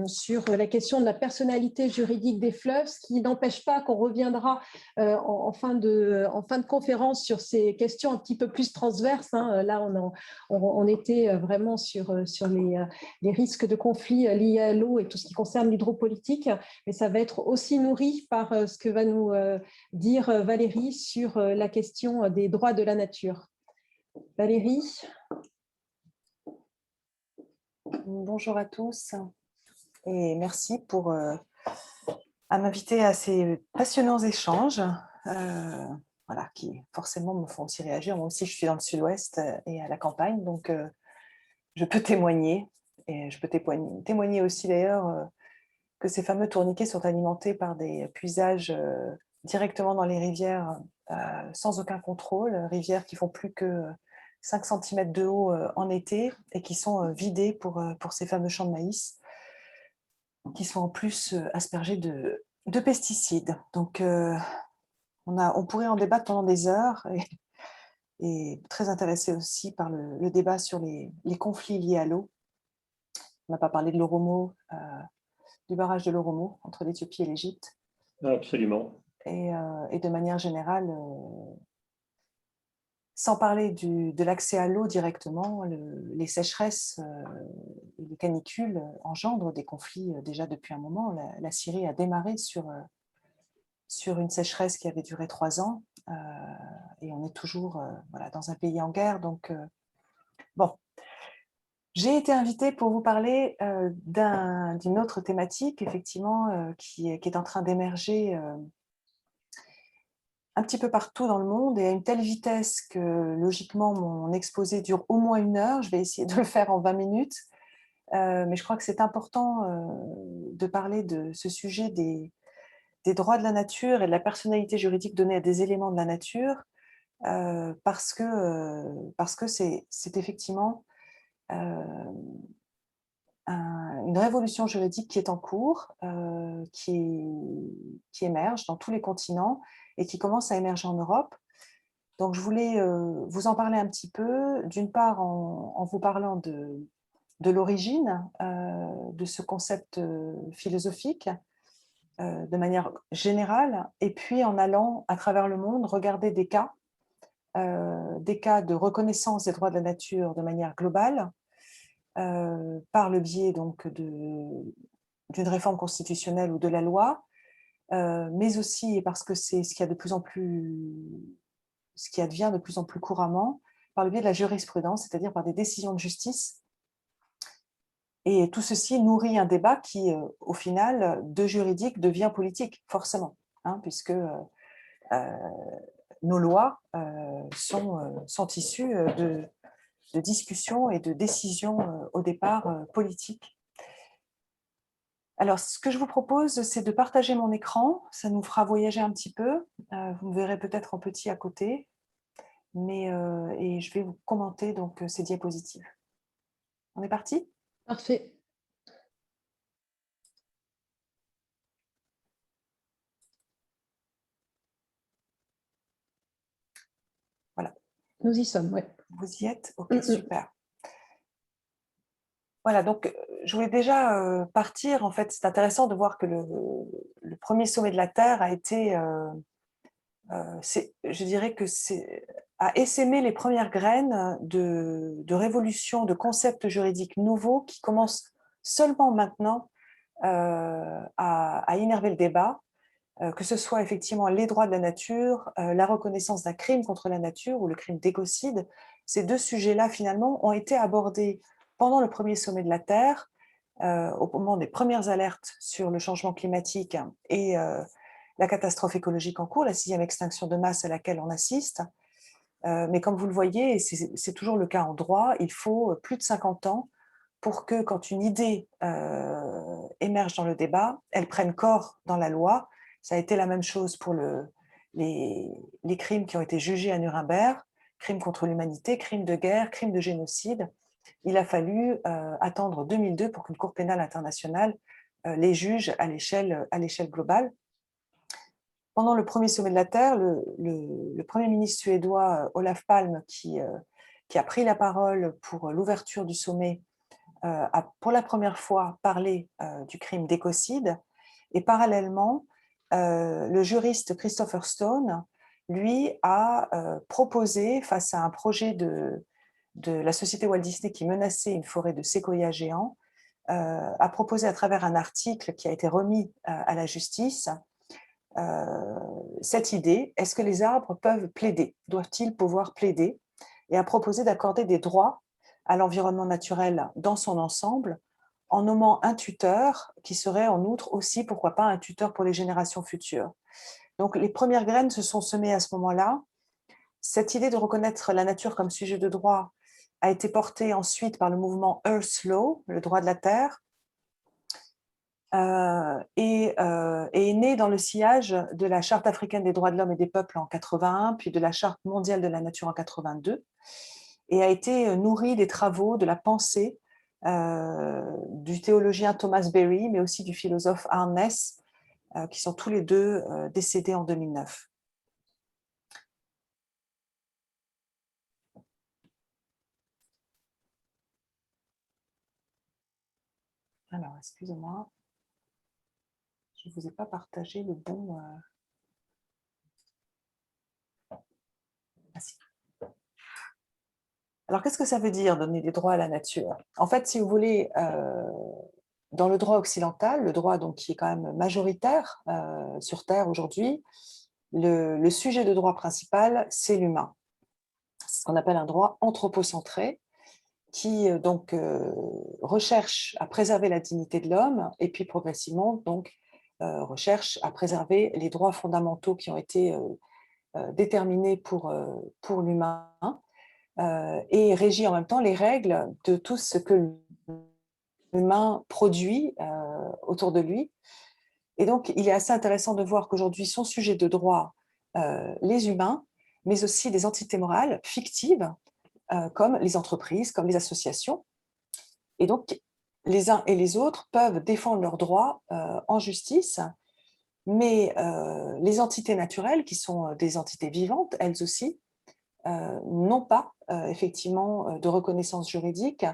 sur la question de la personnalité juridique des fleuves, ce qui n'empêche pas qu'on reviendra en fin de conférence sur ces questions un petit peu plus transverses. Hein. Là, on était vraiment sur les risques de conflits liés à l'eau et tout ce qui concerne l'hydropolitique, mais ça va être aussi nourri par ce que va nous dire Valérie sur la question des droits de la nature. Valérie. Bonjour à tous et merci à m'inviter à ces passionnants échanges voilà, qui forcément me font aussi réagir. Moi aussi, je suis dans le sud-ouest et à la campagne, donc je peux témoigner. Et je peux témoigner aussi d'ailleurs que ces fameux tourniquets sont alimentés par des puisages directement dans les rivières sans aucun contrôle, rivières qui font plus que 5 cm de haut en été et qui sont vidées pour ces fameux champs de maïs qui sont en plus aspergés de pesticides. Donc on pourrait en débattre pendant des heures et très intéressé aussi par le débat sur les conflits liés à l'eau. On n'a pas parlé de l'Oromo, du barrage de l'Oromo entre l'Éthiopie et l'Égypte. Absolument. Et de manière générale, sans parler de l'accès à l'eau directement, les sécheresses et les canicules engendrent des conflits déjà depuis un moment. La Syrie a démarré sur une sécheresse qui avait duré 3 ans et on est toujours voilà, dans un pays en guerre. Donc, bon. J'ai été invitée pour vous parler d'une autre thématique, effectivement, qui est en train d'émerger un petit peu partout dans le monde et à une telle vitesse que, logiquement, mon exposé dure au moins 1 heure. Je vais essayer de le faire en 20 minutes. Mais je crois que c'est important de parler de ce sujet des droits de la nature et de la personnalité juridique donnée à des éléments de la nature, parce que c'est effectivement une révolution juridique qui est en cours, qui émerge dans tous les continents et qui commence à émerger en Europe. Donc, je voulais vous en parler un petit peu, d'une part en vous parlant de l'origine de ce concept philosophique de manière générale, et puis en allant à travers le monde regarder des cas de reconnaissance des droits de la nature de manière globale, par le biais donc d'une réforme constitutionnelle ou de la loi, mais aussi, et parce que c'est ce qui advient de plus en plus couramment, par le biais de la jurisprudence, c'est-à-dire par des décisions de justice. Et tout ceci nourrit un débat qui, au final, de juridique devient politique, forcément, hein, puisque nos lois sont issues de discussions et de décisions au départ politiques. Alors, ce que je vous propose, c'est de partager mon écran. Ça nous fera voyager un petit peu. Vous me verrez peut-être en petit à côté, et je vais vous commenter donc ces diapositives. On est parti ? Parfait. Voilà. Nous y sommes, oui. Vous y êtes ? Ok, super. Voilà, donc je voulais déjà partir. En fait, c'est intéressant de voir que le premier sommet de la Terre a été, je dirais que a essaimé les premières graines de révolution, de concepts juridiques nouveaux qui commencent seulement maintenant à énerver le débat, que ce soit effectivement les droits de la nature, la reconnaissance d'un crime contre la nature ou le crime d'écocide. Ces 2 sujets-là, finalement, ont été abordés pendant le premier sommet de la Terre, au moment des premières alertes sur le changement climatique et la catastrophe écologique en cours, la 6e extinction de masse à laquelle on assiste. Mais comme vous le voyez, et c'est toujours le cas en droit, il faut plus de 50 ans pour que, quand une idée émerge dans le débat, elle prenne corps dans la loi Ça a été la même chose pour les crimes qui ont été jugés à Nuremberg, crimes contre l'humanité, crimes de guerre, crimes de génocide. Il a fallu attendre 2002 pour qu'une Cour pénale internationale les juge à l'échelle globale. Pendant le premier sommet de la Terre, le Premier ministre suédois Olof Palme, qui a pris la parole pour l'ouverture du sommet, a pour la première fois parlé du crime d'écocide. Et parallèlement, le juriste Christopher Stone, lui, a proposé, face à un projet de la société Walt Disney qui menaçait une forêt de séquoias géants, a proposé à travers un article qui a été remis à la justice cette idée: est-ce que les arbres peuvent plaider? Doivent-ils pouvoir plaider? Et a proposé d'accorder des droits à l'environnement naturel dans son ensemble, en nommant un tuteur qui serait en outre aussi, pourquoi pas, un tuteur pour les générations futures. Donc les premières graines se sont semées à ce moment-là. Cette idée de reconnaître la nature comme sujet de droit a été portée ensuite par le mouvement Earth Law, le droit de la Terre, et est née dans le sillage de la Charte africaine des droits de l'homme et des peuples en 81, puis de la Charte mondiale de la nature en 82, et a été nourrie des travaux, de la pensée du théologien Thomas Berry, mais aussi du philosophe Arnes, qui sont tous les deux décédés en 2009. Alors, excusez-moi, je ne vous ai pas partagé le bon... Ah, si. Alors, qu'est-ce que ça veut dire, donner des droits à la nature? En fait, si vous voulez, dans le droit occidental, le droit donc, qui est quand même majoritaire sur Terre aujourd'hui, le sujet de droit principal, c'est l'humain. C'est ce qu'on appelle un droit anthropocentré, qui donc recherche à préserver la dignité de l'homme et puis progressivement donc recherche à préserver les droits fondamentaux qui ont été déterminés pour l'humain et régit en même temps les règles de tout ce que l'humain produit autour de lui. Et donc, il est assez intéressant de voir qu'aujourd'hui sont sujets de droit les humains, mais aussi des entités morales fictives comme les entreprises, comme les associations. Et donc, les uns et les autres peuvent défendre leurs droits en justice, mais les entités naturelles, qui sont des entités vivantes, elles aussi, n'ont pas effectivement de reconnaissance juridique,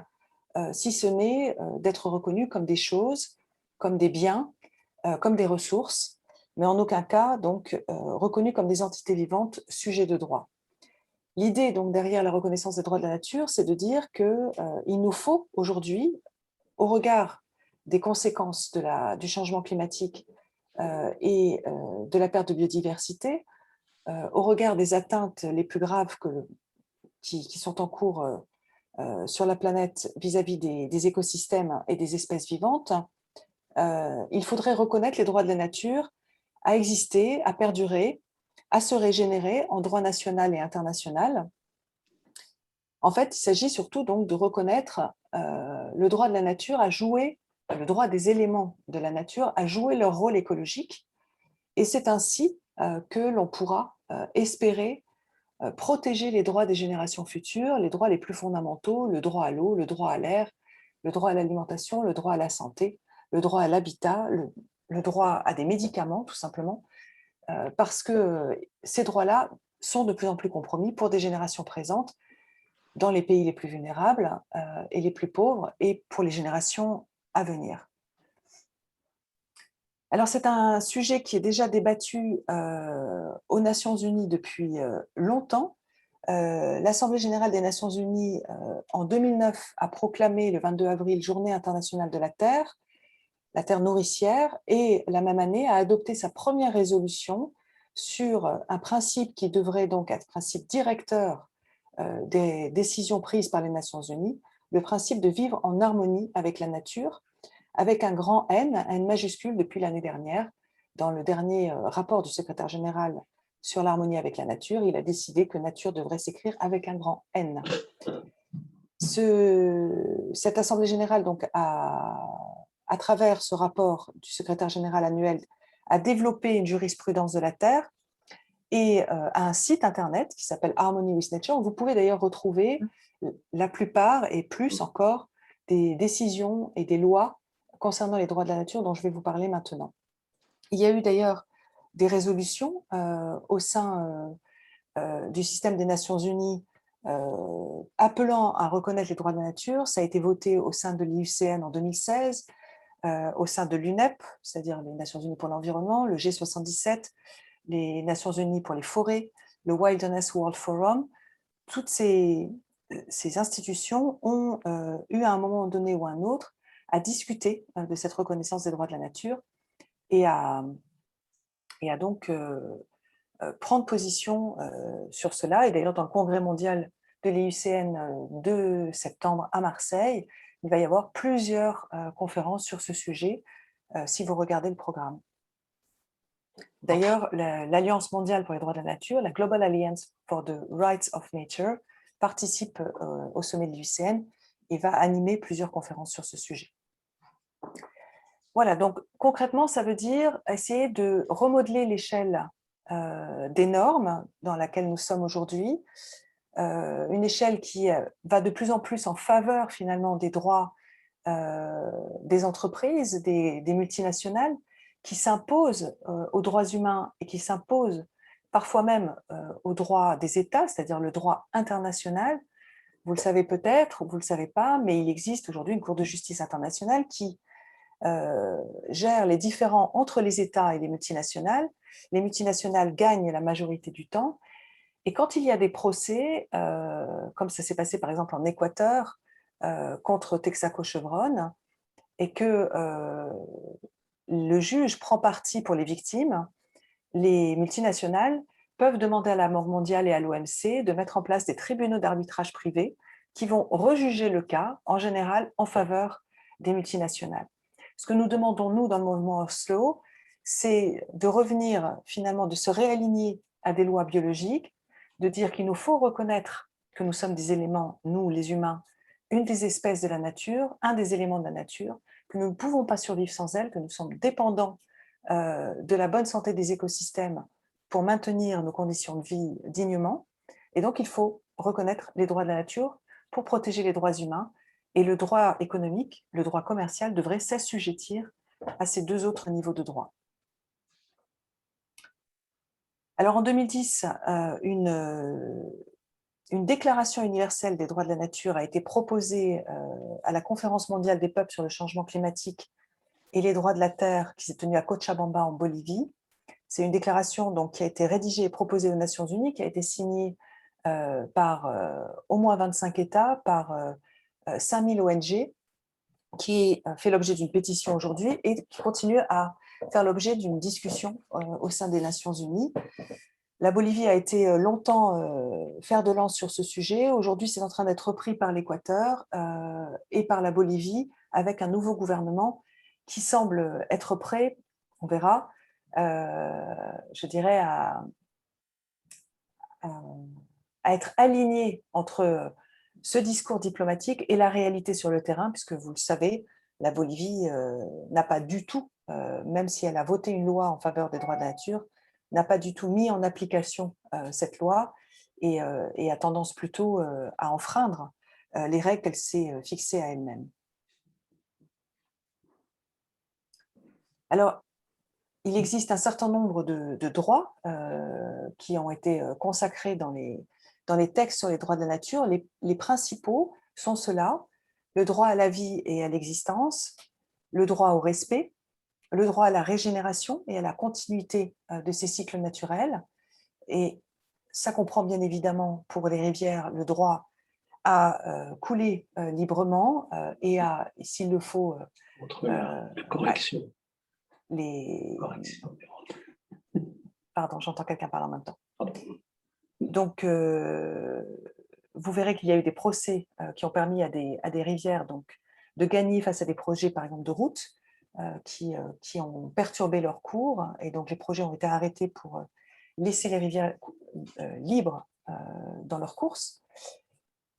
si ce n'est d'être reconnues comme des choses, comme des biens, comme des ressources, mais en aucun cas donc reconnues comme des entités vivantes sujets de droit. L'idée donc derrière la reconnaissance des droits de la nature, c'est de dire qu'il nous faut aujourd'hui, au regard des conséquences du changement climatique et de la perte de biodiversité, au regard des atteintes les plus graves qui sont en cours sur la planète vis-à-vis des écosystèmes et des espèces vivantes, il faudrait reconnaître les droits de la nature à exister, à perdurer, à se régénérer en droit national et international. En fait, il s'agit surtout donc de reconnaître le droit de la nature à jouer, le droit des éléments de la nature à jouer leur rôle écologique. Et c'est ainsi que l'on pourra espérer protéger les droits des générations futures, les droits les plus fondamentaux, le droit à l'eau, le droit à l'air, le droit à l'alimentation, le droit à la santé, le droit à l'habitat, le droit à des médicaments, tout simplement, parce que ces droits-là sont de plus en plus compromis pour des générations présentes dans les pays les plus vulnérables et les plus pauvres, et pour les générations à venir. Alors, c'est un sujet qui est déjà débattu aux Nations Unies depuis longtemps. L'Assemblée générale des Nations Unies, en 2009, a proclamé le 22 avril Journée internationale de la Terre nourricière, et la même année a adopté sa première résolution sur un principe qui devrait donc être principe directeur des décisions prises par les Nations Unies, le principe de vivre en harmonie avec la nature, avec un grand N, un N majuscule depuis l'année dernière. Dans le dernier rapport du secrétaire général sur l'harmonie avec la nature, il a décidé que nature devrait s'écrire avec un grand N. Cette Assemblée générale, donc, à travers ce rapport du secrétaire général annuel, a développé une jurisprudence de la Terre et a un site internet qui s'appelle Harmony with Nature. Vous pouvez d'ailleurs retrouver la plupart et plus encore des décisions et des lois concernant les droits de la nature dont je vais vous parler maintenant. Il y a eu d'ailleurs des résolutions au sein du système des Nations Unies appelant à reconnaître les droits de la nature. Ça a été voté au sein de l'IUCN en 2016, au sein de l'UNEP, c'est-à-dire les Nations Unies pour l'environnement, le G77, les Nations Unies pour les forêts, le Wilderness World Forum. Toutes ces institutions ont eu à un moment donné ou à un autre à discuter de cette reconnaissance des droits de la nature et à donc prendre position sur cela. Et d'ailleurs, dans le congrès mondial de l'IUCN de septembre à Marseille, il va y avoir plusieurs conférences sur ce sujet si vous regardez le programme. D'ailleurs, l'Alliance mondiale pour les droits de la nature, la Global Alliance for the Rights of Nature, participe au sommet de l'IUCN et va animer plusieurs conférences sur ce sujet. Voilà, donc concrètement, ça veut dire essayer de remodeler l'échelle des normes dans laquelle nous sommes aujourd'hui, une échelle qui va de plus en plus en faveur finalement des droits des entreprises, des multinationales, qui s'imposent aux droits humains et qui s'imposent parfois même aux droits des États, c'est-à-dire le droit international. Vous le savez peut-être ou vous ne le savez pas, mais il existe aujourd'hui une Cour de justice internationale qui gère les différends entre les États et les multinationales. Les multinationales gagnent la majorité du temps. Et quand il y a des procès, comme ça s'est passé par exemple en Équateur contre Texaco Chevron, et que le juge prend parti pour les victimes, les multinationales peuvent demander à la Banque mondiale et à l'OMC de mettre en place des tribunaux d'arbitrage privés qui vont rejuger le cas, en général en faveur des multinationales. Ce que nous demandons, nous, dans le mouvement Oslo, c'est de revenir finalement, de se réaligner à des lois biologiques, de dire qu'il nous faut reconnaître que nous sommes des éléments, nous les humains, une des espèces de la nature, un des éléments de la nature, que nous ne pouvons pas survivre sans elles, que nous sommes dépendants de la bonne santé des écosystèmes pour maintenir nos conditions de vie dignement. Et donc, il faut reconnaître les droits de la nature pour protéger les droits humains. Et le droit économique, le droit commercial devrait s'assujettir à ces deux autres niveaux de droit. Alors, en 2010, une déclaration universelle des droits de la nature a été proposée à la Conférence mondiale des peuples sur le changement climatique et les droits de la terre qui s'est tenue à Cochabamba en Bolivie. C'est une déclaration donc, qui a été rédigée et proposée aux Nations Unies, qui a été signée par au moins 25 États, par 5000 ONG, qui fait l'objet d'une pétition aujourd'hui et qui continue à faire l'objet d'une discussion au sein des Nations Unies. La Bolivie a été longtemps fer de lance sur ce sujet. Aujourd'hui, c'est en train d'être repris par l'Équateur et par la Bolivie avec un nouveau gouvernement qui semble être prêt, on verra, je dirais, à être aligné entre ce discours diplomatique et la réalité sur le terrain, puisque vous le savez, la Bolivie n'a pas du tout, même si elle a voté une loi en faveur des droits de la nature, n'a pas du tout mis en application cette loi et a tendance plutôt à enfreindre les règles qu'elle s'est fixées à elle-même. Alors, il existe un certain nombre de droits qui ont été consacrés dans les textes sur les droits de la nature. Les principaux sont ceux-là: le droit à la vie et à l'existence, le droit au respect, le droit à la régénération et à la continuité de ces cycles naturels. Et ça comprend bien évidemment pour les rivières le droit à couler librement et à, s'il le faut, la correction. Pardon, j'entends quelqu'un parler en même temps. Donc, vous verrez qu'il y a eu des procès qui ont permis à des rivières donc, de gagner face à des projets, par exemple, de routes qui ont perturbé leur cours. Et donc, les projets ont été arrêtés pour laisser les rivières libres dans leur course.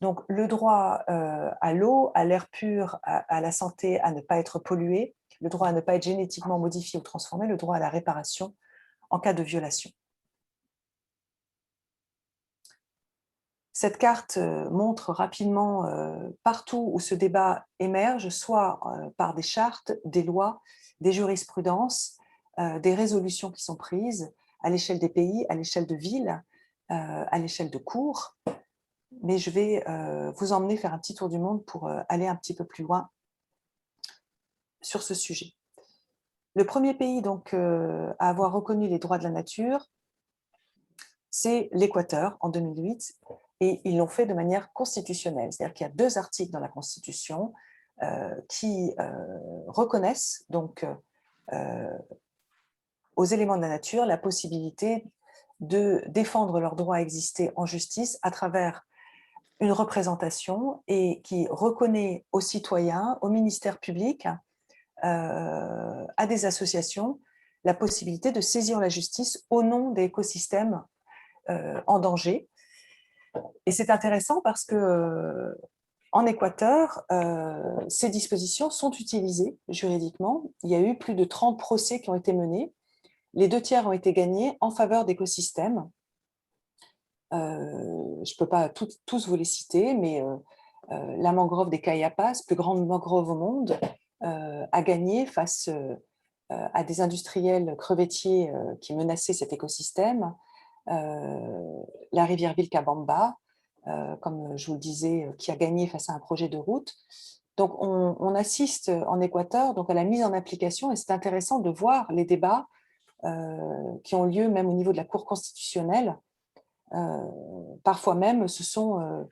Donc, le droit à l'eau, à l'air pur, à la santé, à ne pas être pollué, le droit à ne pas être génétiquement modifié ou transformé, le droit à la réparation en cas de violation. Cette carte montre rapidement partout où ce débat émerge, soit par des chartes, des lois, des jurisprudences, des résolutions qui sont prises à l'échelle des pays, à l'échelle de villes, à l'échelle de cours. Mais je vais vous emmener faire un petit tour du monde pour aller un petit peu plus loin sur ce sujet. Le premier pays donc, à avoir reconnu les droits de la nature, c'est l'Équateur en 2008, et ils l'ont fait de manière constitutionnelle. C'est-à-dire qu'il y a 2 articles dans la Constitution qui reconnaissent donc aux éléments de la nature la possibilité de défendre leurs droits à exister en justice à travers une représentation, et qui reconnaît aux citoyens, au ministère public, à des associations, la possibilité de saisir la justice au nom des écosystèmes en danger. Et c'est intéressant parce que en Équateur, ces dispositions sont utilisées juridiquement. Il y a eu plus de 30 procès qui ont été menés. Les 2/3 ont été gagnés en faveur d'écosystèmes. Je ne peux pas tous vous les citer, mais la mangrove des Cayapas, plus grande mangrove au monde, a gagné face à des industriels crevettiers qui menaçaient cet écosystème. La rivière Vilcabamba, comme je vous le disais, qui a gagné face à un projet de route. Donc on assiste en Équateur donc à la mise en application, et c'est intéressant de voir les débats qui ont lieu même au niveau de la Cour constitutionnelle. Parfois même, ce sont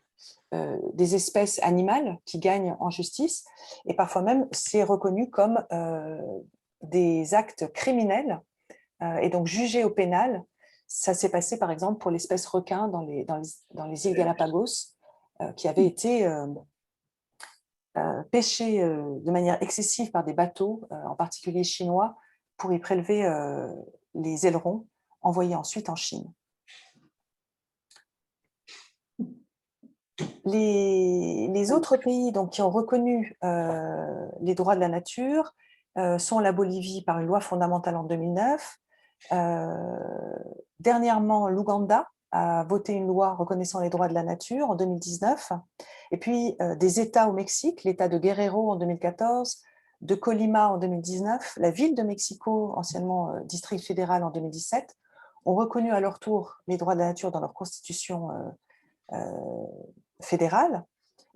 des espèces animales qui gagnent en justice, et parfois même c'est reconnu comme des actes criminels, et donc jugés au pénal. Ça s'est passé par exemple pour l'espèce requin dans les îles Galapagos, qui avait été pêchée de manière excessive par des bateaux, en particulier chinois, pour y prélever les ailerons, envoyés ensuite en Chine. Les autres pays donc, qui ont reconnu les droits de la nature sont la Bolivie par une loi fondamentale en 2009. Dernièrement, l'Ouganda a voté une loi reconnaissant les droits de la nature en 2019. Et puis, des États au Mexique, l'État de Guerrero en 2014, de Colima en 2019, la ville de Mexico, anciennement district fédéral en 2017, ont reconnu à leur tour les droits de la nature dans leur constitution fédérale.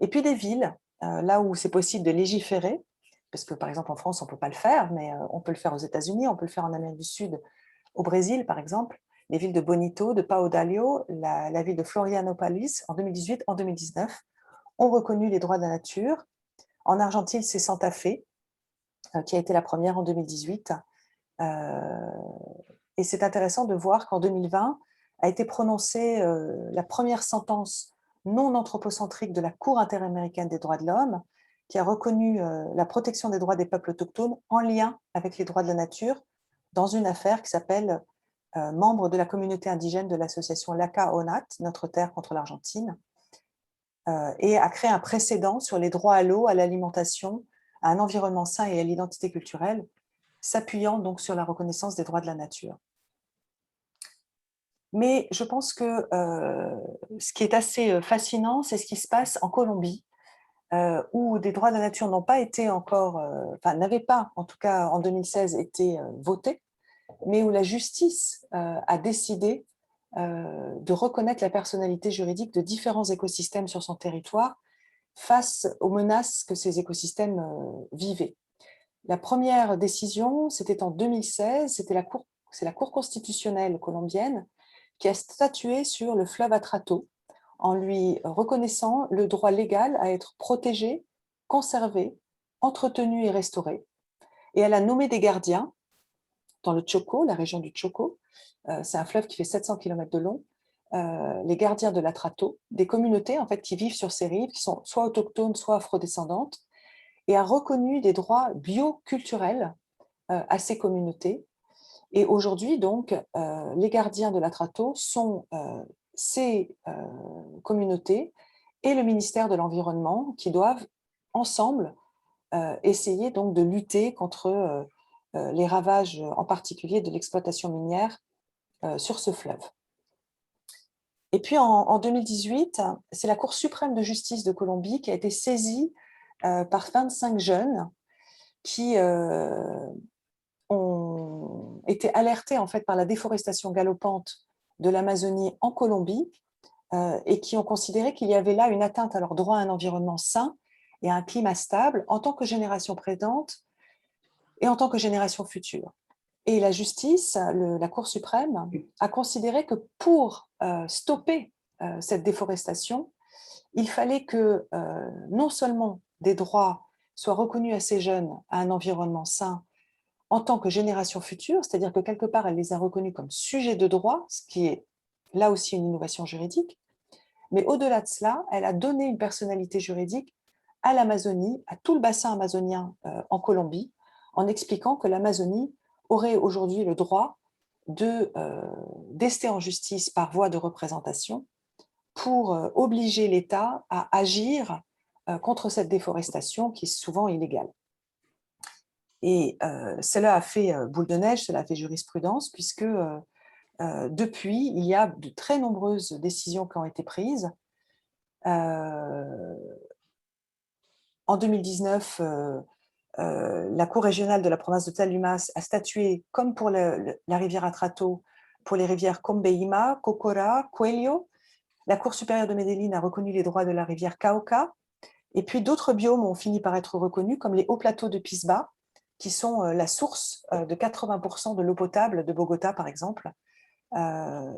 Et puis des villes, là où c'est possible de légiférer, parce que par exemple en France on ne peut pas le faire, mais on peut le faire aux États-Unis, on peut le faire en Amérique du Sud, au Brésil par exemple, les villes de Bonito, de Pao d'Alho, la ville de Florianópolis en 2018, en 2019, ont reconnu les droits de la nature. En Argentine, c'est Santa Fe, qui a été la première en 2018. Et c'est intéressant de voir qu'en 2020 a été prononcée la première sentence non anthropocentrique de la Cour interaméricaine des droits de l'homme, qui a reconnu la protection des droits des peuples autochtones en lien avec les droits de la nature dans une affaire qui s'appelle membre de la communauté indigène de l'association Laka Onat, Notre Terre contre l'Argentine, et a créé un précédent sur les droits à l'eau, à l'alimentation, à un environnement sain et à l'identité culturelle, s'appuyant donc sur la reconnaissance des droits de la nature. Mais je pense que ce qui est assez fascinant, c'est ce qui se passe en Colombie, où des droits de la nature n'ont pas été encore, n'avaient pas, en tout cas en 2016, été votés, mais où la justice a décidé de reconnaître la personnalité juridique de différents écosystèmes sur son territoire face aux menaces que ces écosystèmes vivaient. La première décision, c'était en 2016, c'est la Cour constitutionnelle colombienne qui a statué sur le fleuve Atrato en lui reconnaissant le droit légal à être protégé, conservé, entretenu et restauré. Et elle a nommé des gardiens dans le Chocó, la région du Chocó. C'est un fleuve qui fait 700 km de long. Les gardiens de l'Atrato, des communautés en fait, qui vivent sur ces rives, qui sont soit autochtones, soit afrodescendantes, et a reconnu des droits bioculturels à ces communautés. Et aujourd'hui, donc, les gardiens de l'Atrato sont ces communautés et le ministère de l'Environnement qui doivent ensemble essayer donc de lutter contre les ravages, en particulier de l'exploitation minière sur ce fleuve. Et puis en 2018, c'est la Cour suprême de justice de Colombie qui a été saisie par 25 jeunes qui ont été alertés en fait par la déforestation galopante de l'Amazonie en Colombie et qui ont considéré qu'il y avait là une atteinte à leur droit à un environnement sain et à un climat stable en tant que génération présente et en tant que génération future. Et la justice, la Cour suprême, a considéré que pour stopper cette déforestation, il fallait que non seulement des droits soient reconnus à ces jeunes à un environnement sain en tant que génération future, c'est-à-dire que quelque part, elle les a reconnus comme sujets de droit, ce qui est là aussi une innovation juridique, mais au-delà de cela, elle a donné une personnalité juridique à l'Amazonie, à tout le bassin amazonien en Colombie, en expliquant que l'Amazonie aurait aujourd'hui le droit d'ester en justice par voie de représentation pour obliger l'État à agir contre cette déforestation qui est souvent illégale. Et cela a fait boule de neige, cela a fait jurisprudence, puisque depuis, il y a de très nombreuses décisions qui ont été prises. En 2019, la Cour régionale de la province de Talumas a statué, comme pour la rivière Atrato, pour les rivières Combeima, Cocora, Coelho. La Cour supérieure de Medellín a reconnu les droits de la rivière Cauca. Et puis d'autres biomes ont fini par être reconnus, comme les hauts plateaux de Pisba, qui sont la source de 80% de l'eau potable de Bogota, par exemple,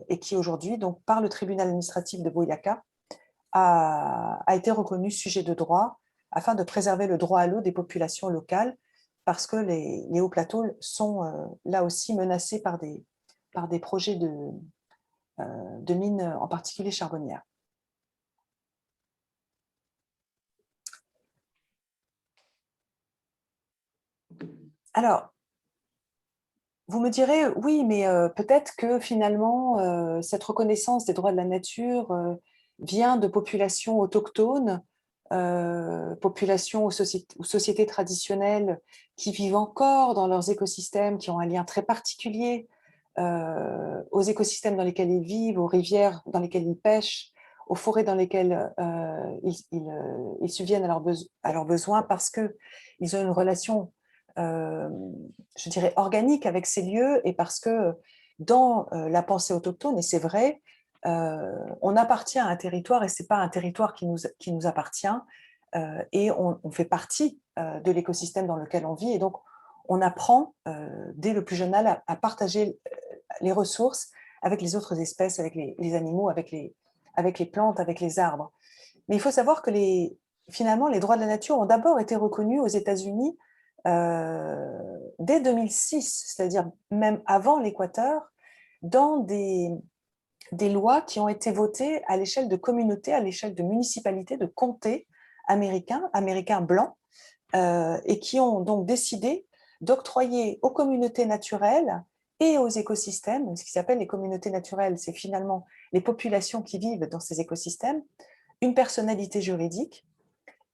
et qui aujourd'hui, donc, par le tribunal administratif de Boyacá, a été reconnu sujet de droit afin de préserver le droit à l'eau des populations locales, parce que les hauts plateaux sont là aussi menacés par des projets de mines, en particulier charbonnières. Alors, vous me direz, oui, mais peut-être que finalement, cette reconnaissance des droits de la nature vient de populations autochtones, populations ou sociétés traditionnelles qui vivent encore dans leurs écosystèmes, qui ont un lien très particulier aux écosystèmes dans lesquels ils vivent, aux rivières dans lesquelles ils pêchent, aux forêts dans lesquelles ils subviennent à leurs besoins parce qu'ils ont une relation je dirais, organique avec ces lieux et parce que dans la pensée autochtone, et c'est vrai, on appartient à un territoire et ce n'est pas un territoire qui nous appartient et on fait partie de l'écosystème dans lequel on vit et donc on apprend dès le plus jeune âge à partager les ressources avec les autres espèces, avec les animaux, avec les plantes, avec les arbres. Mais il faut savoir que finalement, les droits de la nature ont d'abord été reconnus aux États-Unis dès 2006, c'est-à-dire même avant l'Équateur, dans des lois qui ont été votées à l'échelle de communautés, à l'échelle de municipalités, de comtés américains blancs, et qui ont donc décidé d'octroyer aux communautés naturelles et aux écosystèmes, ce qui s'appelle les communautés naturelles, c'est finalement les populations qui vivent dans ces écosystèmes, une personnalité juridique,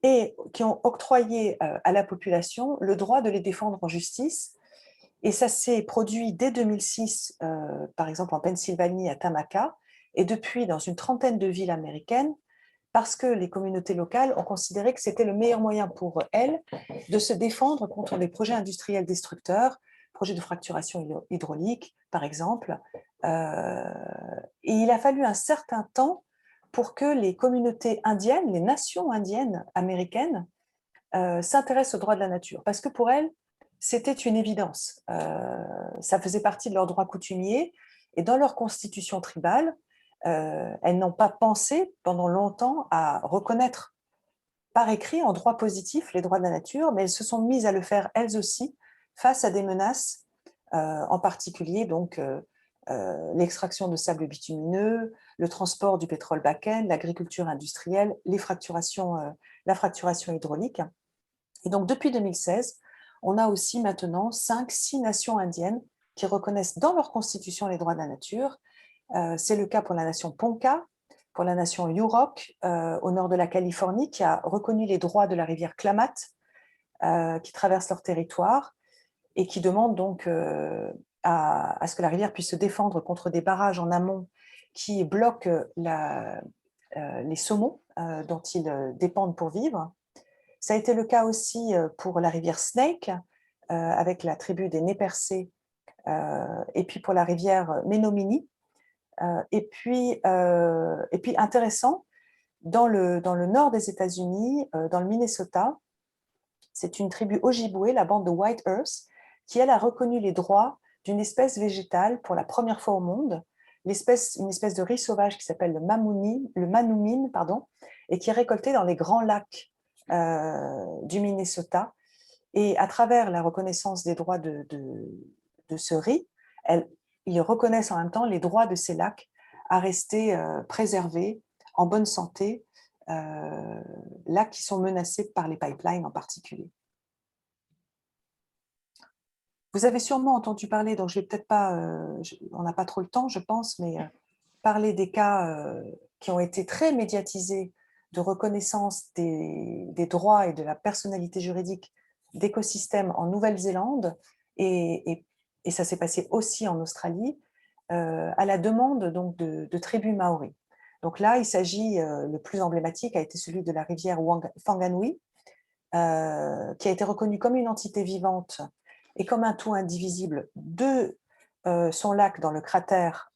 et qui ont octroyé à la population le droit de les défendre en justice. Et ça s'est produit dès 2006, par exemple en Pennsylvanie, à Tamaka, et depuis dans une trentaine de villes américaines, parce que les communautés locales ont considéré que c'était le meilleur moyen pour elles de se défendre contre les projets industriels destructeurs, projets de fracturation hydraulique, par exemple. Et il a fallu un certain temps pour que les communautés indiennes, les nations indiennes américaines, s'intéressent aux droits de la nature. Parce que pour elles, c'était une évidence. Ça faisait partie de leurs droits coutumiers. Et dans leur constitution tribale, elles n'ont pas pensé pendant longtemps à reconnaître par écrit, en droit positif, les droits de la nature, mais elles se sont mises à le faire elles aussi face à des menaces, en particulier donc l'extraction de sable bitumineux, le transport du pétrole bakken, l'agriculture industrielle, la fracturation hydraulique. Et donc, depuis 2016, on a aussi maintenant 5-6 nations indiennes qui reconnaissent dans leur constitution les droits de la nature. C'est le cas pour la nation Ponca, pour la nation Yurok, au nord de la Californie, qui a reconnu les droits de la rivière Klamath, qui traversent leur territoire et qui demandent donc à ce que la rivière puisse se défendre contre des barrages en amont qui bloquent les saumons dont ils dépendent pour vivre. Ça a été le cas aussi pour la rivière Snake, avec la tribu des Nez-Percés, et puis pour la rivière Menominee. Et puis intéressant, dans le nord des États-Unis, dans le Minnesota, c'est une tribu Ojibwe, la bande de White Earth, qui elle a reconnu les droits d'une espèce végétale pour la première fois au monde, une espèce de riz sauvage qui s'appelle le manumine, et qui est récoltée dans les grands lacs du Minnesota. Et à travers la reconnaissance des droits de ce riz, ils reconnaissent en même temps les droits de ces lacs à rester préservés, en bonne santé, lacs qui sont menacés par les pipelines en particulier. Vous avez sûrement entendu parler, donc je vais peut-être pas, on n'a pas trop le temps, je pense, mais parler des cas qui ont été très médiatisés de reconnaissance des droits et de la personnalité juridique d'écosystèmes en Nouvelle-Zélande, et ça s'est passé aussi en Australie, à la demande donc, de tribus maoris. Donc là, il s'agit, le plus emblématique a été celui de la rivière Whanganui, qui a été reconnue comme une entité vivante et comme un tout indivisible de son lac dans le cratère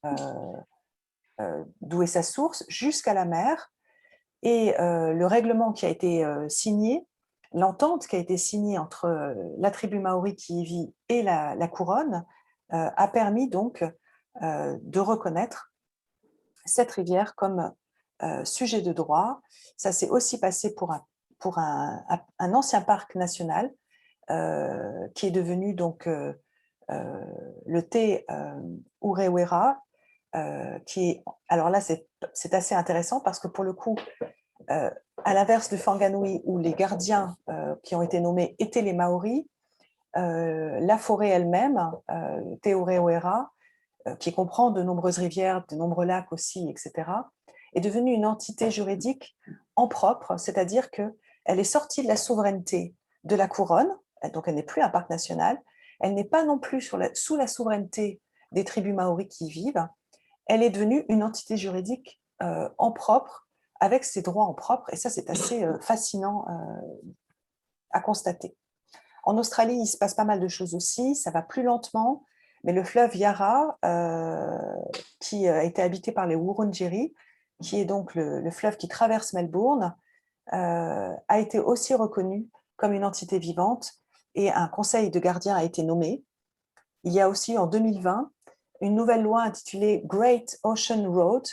d'où est sa source jusqu'à la mer. Et le règlement qui a été signé, l'entente qui a été signée entre la tribu maori qui y vit et la couronne, a permis donc de reconnaître cette rivière comme sujet de droit. Ça s'est aussi passé pour un ancien parc national qui est devenu donc le Te Urewera, qui est, alors là c'est assez intéressant parce que pour le coup, à l'inverse de Whanganui où les gardiens qui ont été nommés étaient les Maoris, la forêt elle-même, Te Urewera, qui comprend de nombreuses rivières, de nombreux lacs aussi, etc., est devenue une entité juridique en propre, c'est-à-dire qu'elle est sortie de la souveraineté de la couronne, donc elle n'est plus un parc national, elle n'est pas non plus sous la souveraineté des tribus maoris qui y vivent, elle est devenue une entité juridique en propre, avec ses droits en propre, et ça c'est assez fascinant à constater. En Australie, il se passe pas mal de choses aussi, ça va plus lentement, mais le fleuve Yarra, qui a été habité par les Wurundjeri, qui est donc le fleuve qui traverse Melbourne, a été aussi reconnu comme une entité vivante et un conseil de gardiens a été nommé. Il y a aussi en 2020 une nouvelle loi intitulée Great Ocean Road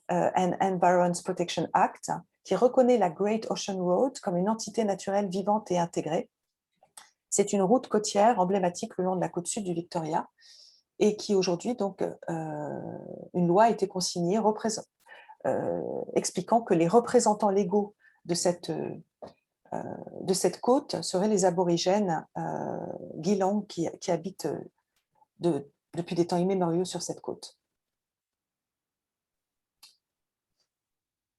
and Environment Protection Act qui reconnaît la Great Ocean Road comme une entité naturelle vivante et intégrée. C'est une route côtière emblématique le long de la côte sud du Victoria et qui aujourd'hui, donc, une loi a été consignée expliquant que les représentants légaux de cette côte seraient les aborigènes Geelong qui habitent depuis des temps immémoriaux sur cette côte.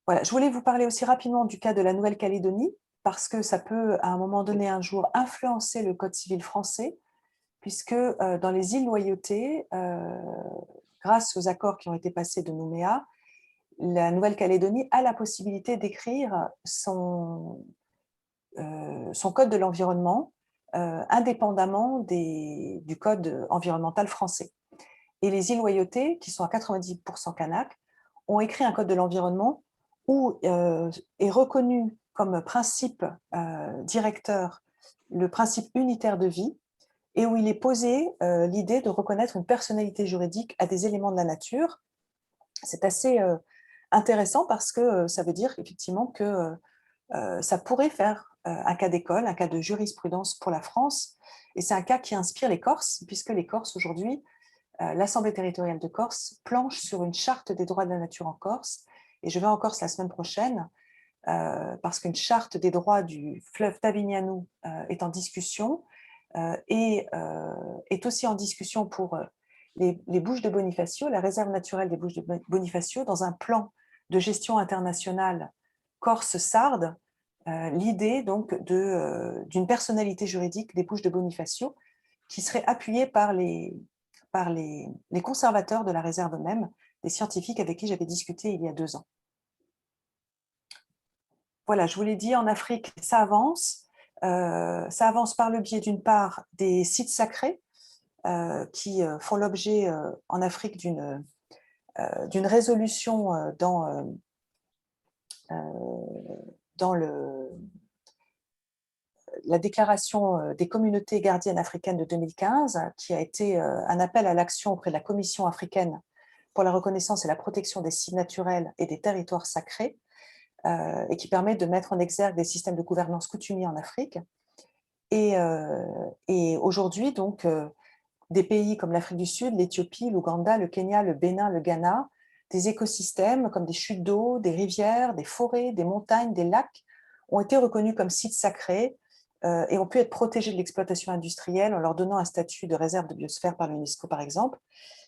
Voilà, je voulais vous parler aussi rapidement du cas de la Nouvelle-Calédonie, parce que ça peut, à un moment donné, un jour, influencer le Code civil français, puisque dans les îles Loyauté, grâce aux accords qui ont été passés de Nouméa, la Nouvelle-Calédonie a la possibilité d'écrire son code de l'environnement indépendamment du code environnemental français. Et les îles Loyauté, qui sont à 90% kanak, ont écrit un code de l'environnement où est reconnu comme principe directeur le principe unitaire de vie et où il est posé l'idée de reconnaître une personnalité juridique à des éléments de la nature. C'est assez intéressant parce que ça veut dire effectivement que ça pourrait faire un cas d'école, un cas de jurisprudence pour la France. Et c'est un cas qui inspire les Corses, puisque les Corses aujourd'hui, l'Assemblée territoriale de Corse planche sur une charte des droits de la nature en Corse. Et je vais en Corse la semaine prochaine, parce qu'une charte des droits du fleuve Tavignano est en discussion et est aussi en discussion pour les Bouches de Bonifacio, la réserve naturelle des Bouches de Bonifacio, dans un plan de gestion internationale Corse-Sarde, l'idée donc d'une personnalité juridique des Bouches de Bonifacio qui serait appuyée par les conservateurs de la réserve eux-mêmes, des scientifiques avec qui j'avais discuté il y a 2 ans. Voilà, je vous l'ai dit, en Afrique, ça avance. Ça avance par le biais d'une part des sites sacrés qui font l'objet en Afrique d'une résolution dans la déclaration des communautés gardiennes africaines de 2015, qui a été un appel à l'action auprès de la Commission africaine pour la reconnaissance et la protection des sites naturels et des territoires sacrés, et qui permet de mettre en exergue des systèmes de gouvernance coutumiers en Afrique. Et aujourd'hui, donc, des pays comme l'Afrique du Sud, l'Éthiopie, l'Ouganda, le Kenya, le Bénin, le Ghana, des écosystèmes comme des chutes d'eau, des rivières, des forêts, des montagnes, des lacs ont été reconnus comme sites sacrés et ont pu être protégés de l'exploitation industrielle en leur donnant un statut de réserve de biosphère par l'UNESCO, par exemple.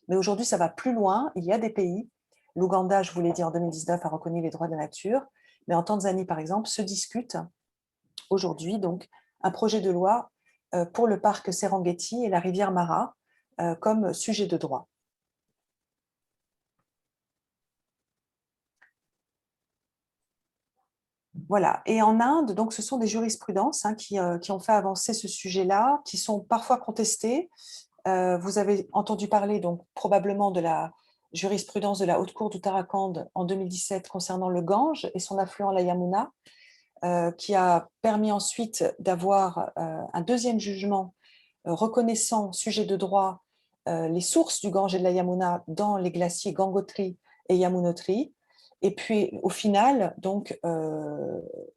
Mais aujourd'hui, ça va plus loin. Il y a des pays, l'Ouganda, je vous l'ai dit, en 2019, a reconnu les droits de la nature, mais en Tanzanie, par exemple, se discute aujourd'hui donc un projet de loi pour le parc Serengeti et la rivière Mara comme sujet de droit. Voilà. Et en Inde, donc, ce sont des jurisprudences qui ont fait avancer ce sujet-là, qui sont parfois contestées. Vous avez entendu parler donc probablement de la jurisprudence de la Haute Cour d'Uttarakhand en 2017 concernant le Gange et son affluent la Yamuna, qui a permis ensuite d'avoir un deuxième jugement reconnaissant sujet de droit les sources du Gange et de la Yamuna dans les glaciers Gangotri et Yamunotri. Et puis, au final, donc,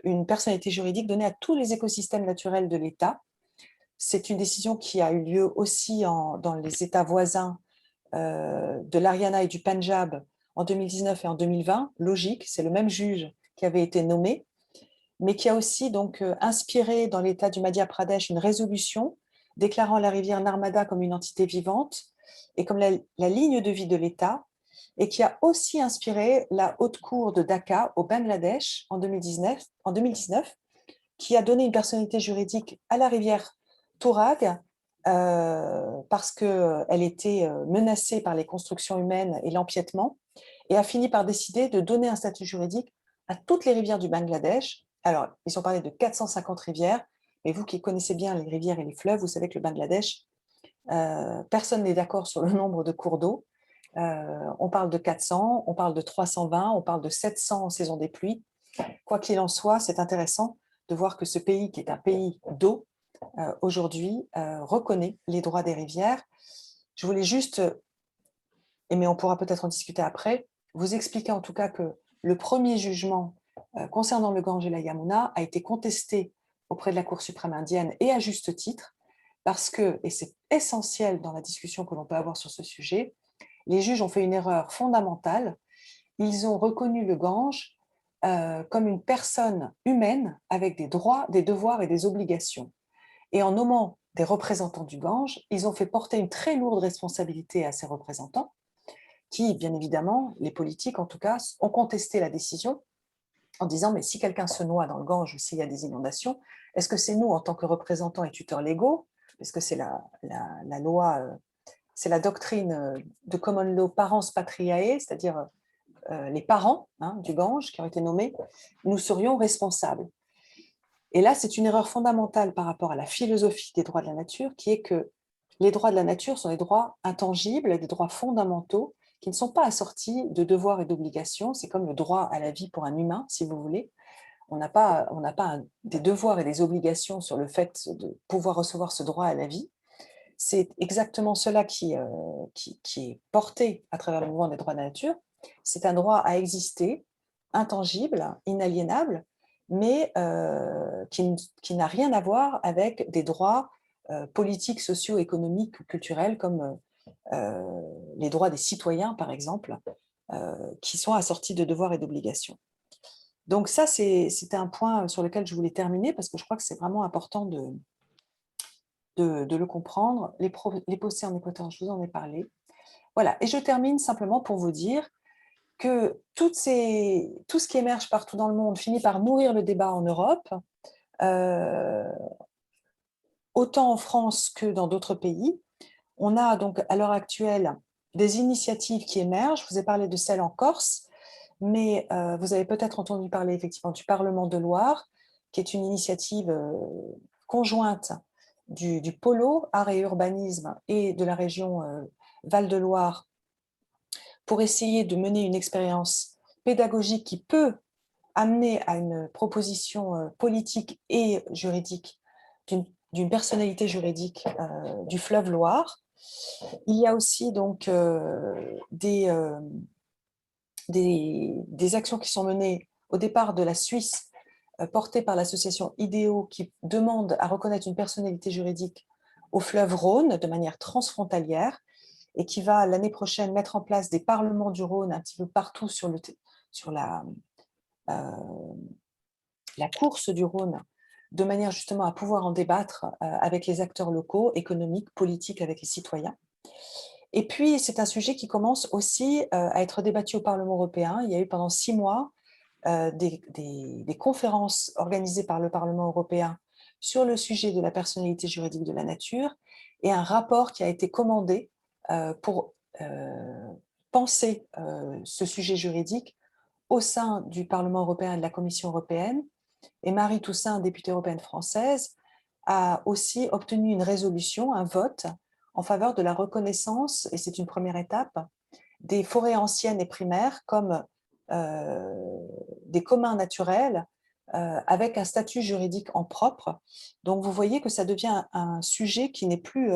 une personnalité juridique donnée à tous les écosystèmes naturels de l'État. C'est une décision qui a eu lieu aussi dans les États voisins de l'Haryana et du Punjab en 2019 et en 2020. Logique, c'est le même juge qui avait été nommé, mais qui a aussi donc inspiré dans l'État du Madhya Pradesh une résolution déclarant la rivière Narmada comme une entité vivante et comme la ligne de vie de l'État, et qui a aussi inspiré la Haute Cour de Dhaka au Bangladesh en 2019, qui a donné une personnalité juridique à la rivière Tourag parce qu'elle était menacée par les constructions humaines et l'empiètement, et a fini par décider de donner un statut juridique à toutes les rivières du Bangladesh. Alors, ils ont parlé de 450 rivières, mais vous qui connaissez bien les rivières et les fleuves, vous savez que le Bangladesh, personne n'est d'accord sur le nombre de cours d'eau. On parle de 400, on parle de 320, on parle de 700 en saison des pluies. Quoi qu'il en soit, c'est intéressant de voir que ce pays, qui est un pays d'eau, aujourd'hui reconnaît les droits des rivières. Je voulais juste, mais on pourra peut-être en discuter après, vous expliquer en tout cas que le premier jugement concernant le Gange et la Yamuna a été contesté auprès de la Cour suprême indienne, et à juste titre, parce que, et c'est essentiel dans la discussion que l'on peut avoir sur ce sujet, les juges ont fait une erreur fondamentale. Ils ont reconnu le Gange comme une personne humaine avec des droits, des devoirs et des obligations. Et en nommant des représentants du Gange, ils ont fait porter une très lourde responsabilité à ces représentants qui, bien évidemment, les politiques en tout cas, ont contesté la décision en disant « mais si quelqu'un se noie dans le Gange ou s'il y a des inondations, est-ce que c'est nous, en tant que représentants et tuteurs légaux, parce que c'est la loi… c'est la doctrine de common law parens patriae, c'est-à-dire les parents du Gange qui ont été nommés, nous serions responsables. Et là, c'est une erreur fondamentale par rapport à la philosophie des droits de la nature, qui est que les droits de la nature sont des droits intangibles, des droits fondamentaux qui ne sont pas assortis de devoirs et d'obligations. C'est comme le droit à la vie pour un humain, si vous voulez. On n'a pas des devoirs et des obligations sur le fait de pouvoir recevoir ce droit à la vie. C'est exactement cela qui est porté à travers le mouvement des droits de la nature. C'est un droit à exister, intangible, inaliénable, mais qui n'a rien à voir avec des droits politiques, sociaux, économiques ou culturels comme les droits des citoyens, par exemple, qui sont assortis de devoirs et d'obligations. Donc ça, c'était un point sur lequel je voulais terminer parce que je crois que c'est vraiment important de le comprendre. Les possés en Équateur, je vous en ai parlé. Voilà, et je termine simplement pour vous dire que tout ce qui émerge partout dans le monde finit par nourrir le débat en Europe, autant en France que dans d'autres pays. On a donc à l'heure actuelle des initiatives qui émergent. Je vous ai parlé de celle en Corse, mais vous avez peut-être entendu parler effectivement du Parlement de Loire, qui est une initiative conjointe du Polo, Art et Urbanisme, et de la région Val-de-Loire, pour essayer de mener une expérience pédagogique qui peut amener à une proposition politique et juridique d'une personnalité juridique du fleuve Loire. Il y a aussi donc des actions qui sont menées au départ de la Suisse, portées par l'association IDEO, qui demande à reconnaître une personnalité juridique au fleuve Rhône de manière transfrontalière, et qui va l'année prochaine mettre en place des parlements du Rhône un petit peu partout sur la course du Rhône, de manière justement à pouvoir en débattre avec les acteurs locaux, économiques, politiques, avec les citoyens. Et puis, c'est un sujet qui commence aussi à être débattu au Parlement européen. Il y a eu pendant 6 mois des conférences organisées par le Parlement européen sur le sujet de la personnalité juridique de la nature, et un rapport qui a été commandé pour penser ce sujet juridique au sein du Parlement européen et de la Commission européenne. Et Marie Toussaint, députée européenne française, a aussi obtenu une résolution, un vote, en faveur de la reconnaissance, et c'est une première étape, des forêts anciennes et primaires comme des communs naturels avec un statut juridique en propre. Donc vous voyez que ça devient un sujet qui n'est plus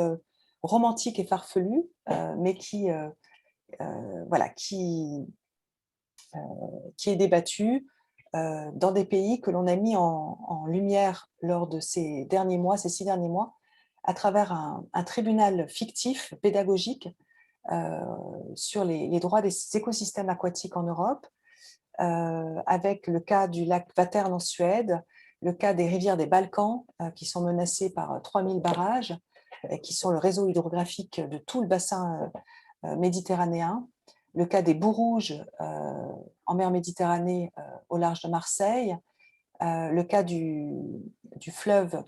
romantique et farfelu, mais qui est débattu dans des pays que l'on a mis en lumière lors de ces 6 derniers mois, à travers un tribunal fictif, pédagogique, sur les droits des écosystèmes aquatiques en Europe, avec le cas du lac Vättern en Suède, le cas des rivières des Balkans, qui sont menacées par 3000 barrages, qui sont le réseau hydrographique de tout le bassin méditerranéen, le cas des boues rouges en mer Méditerranée au large de Marseille, le cas du fleuve,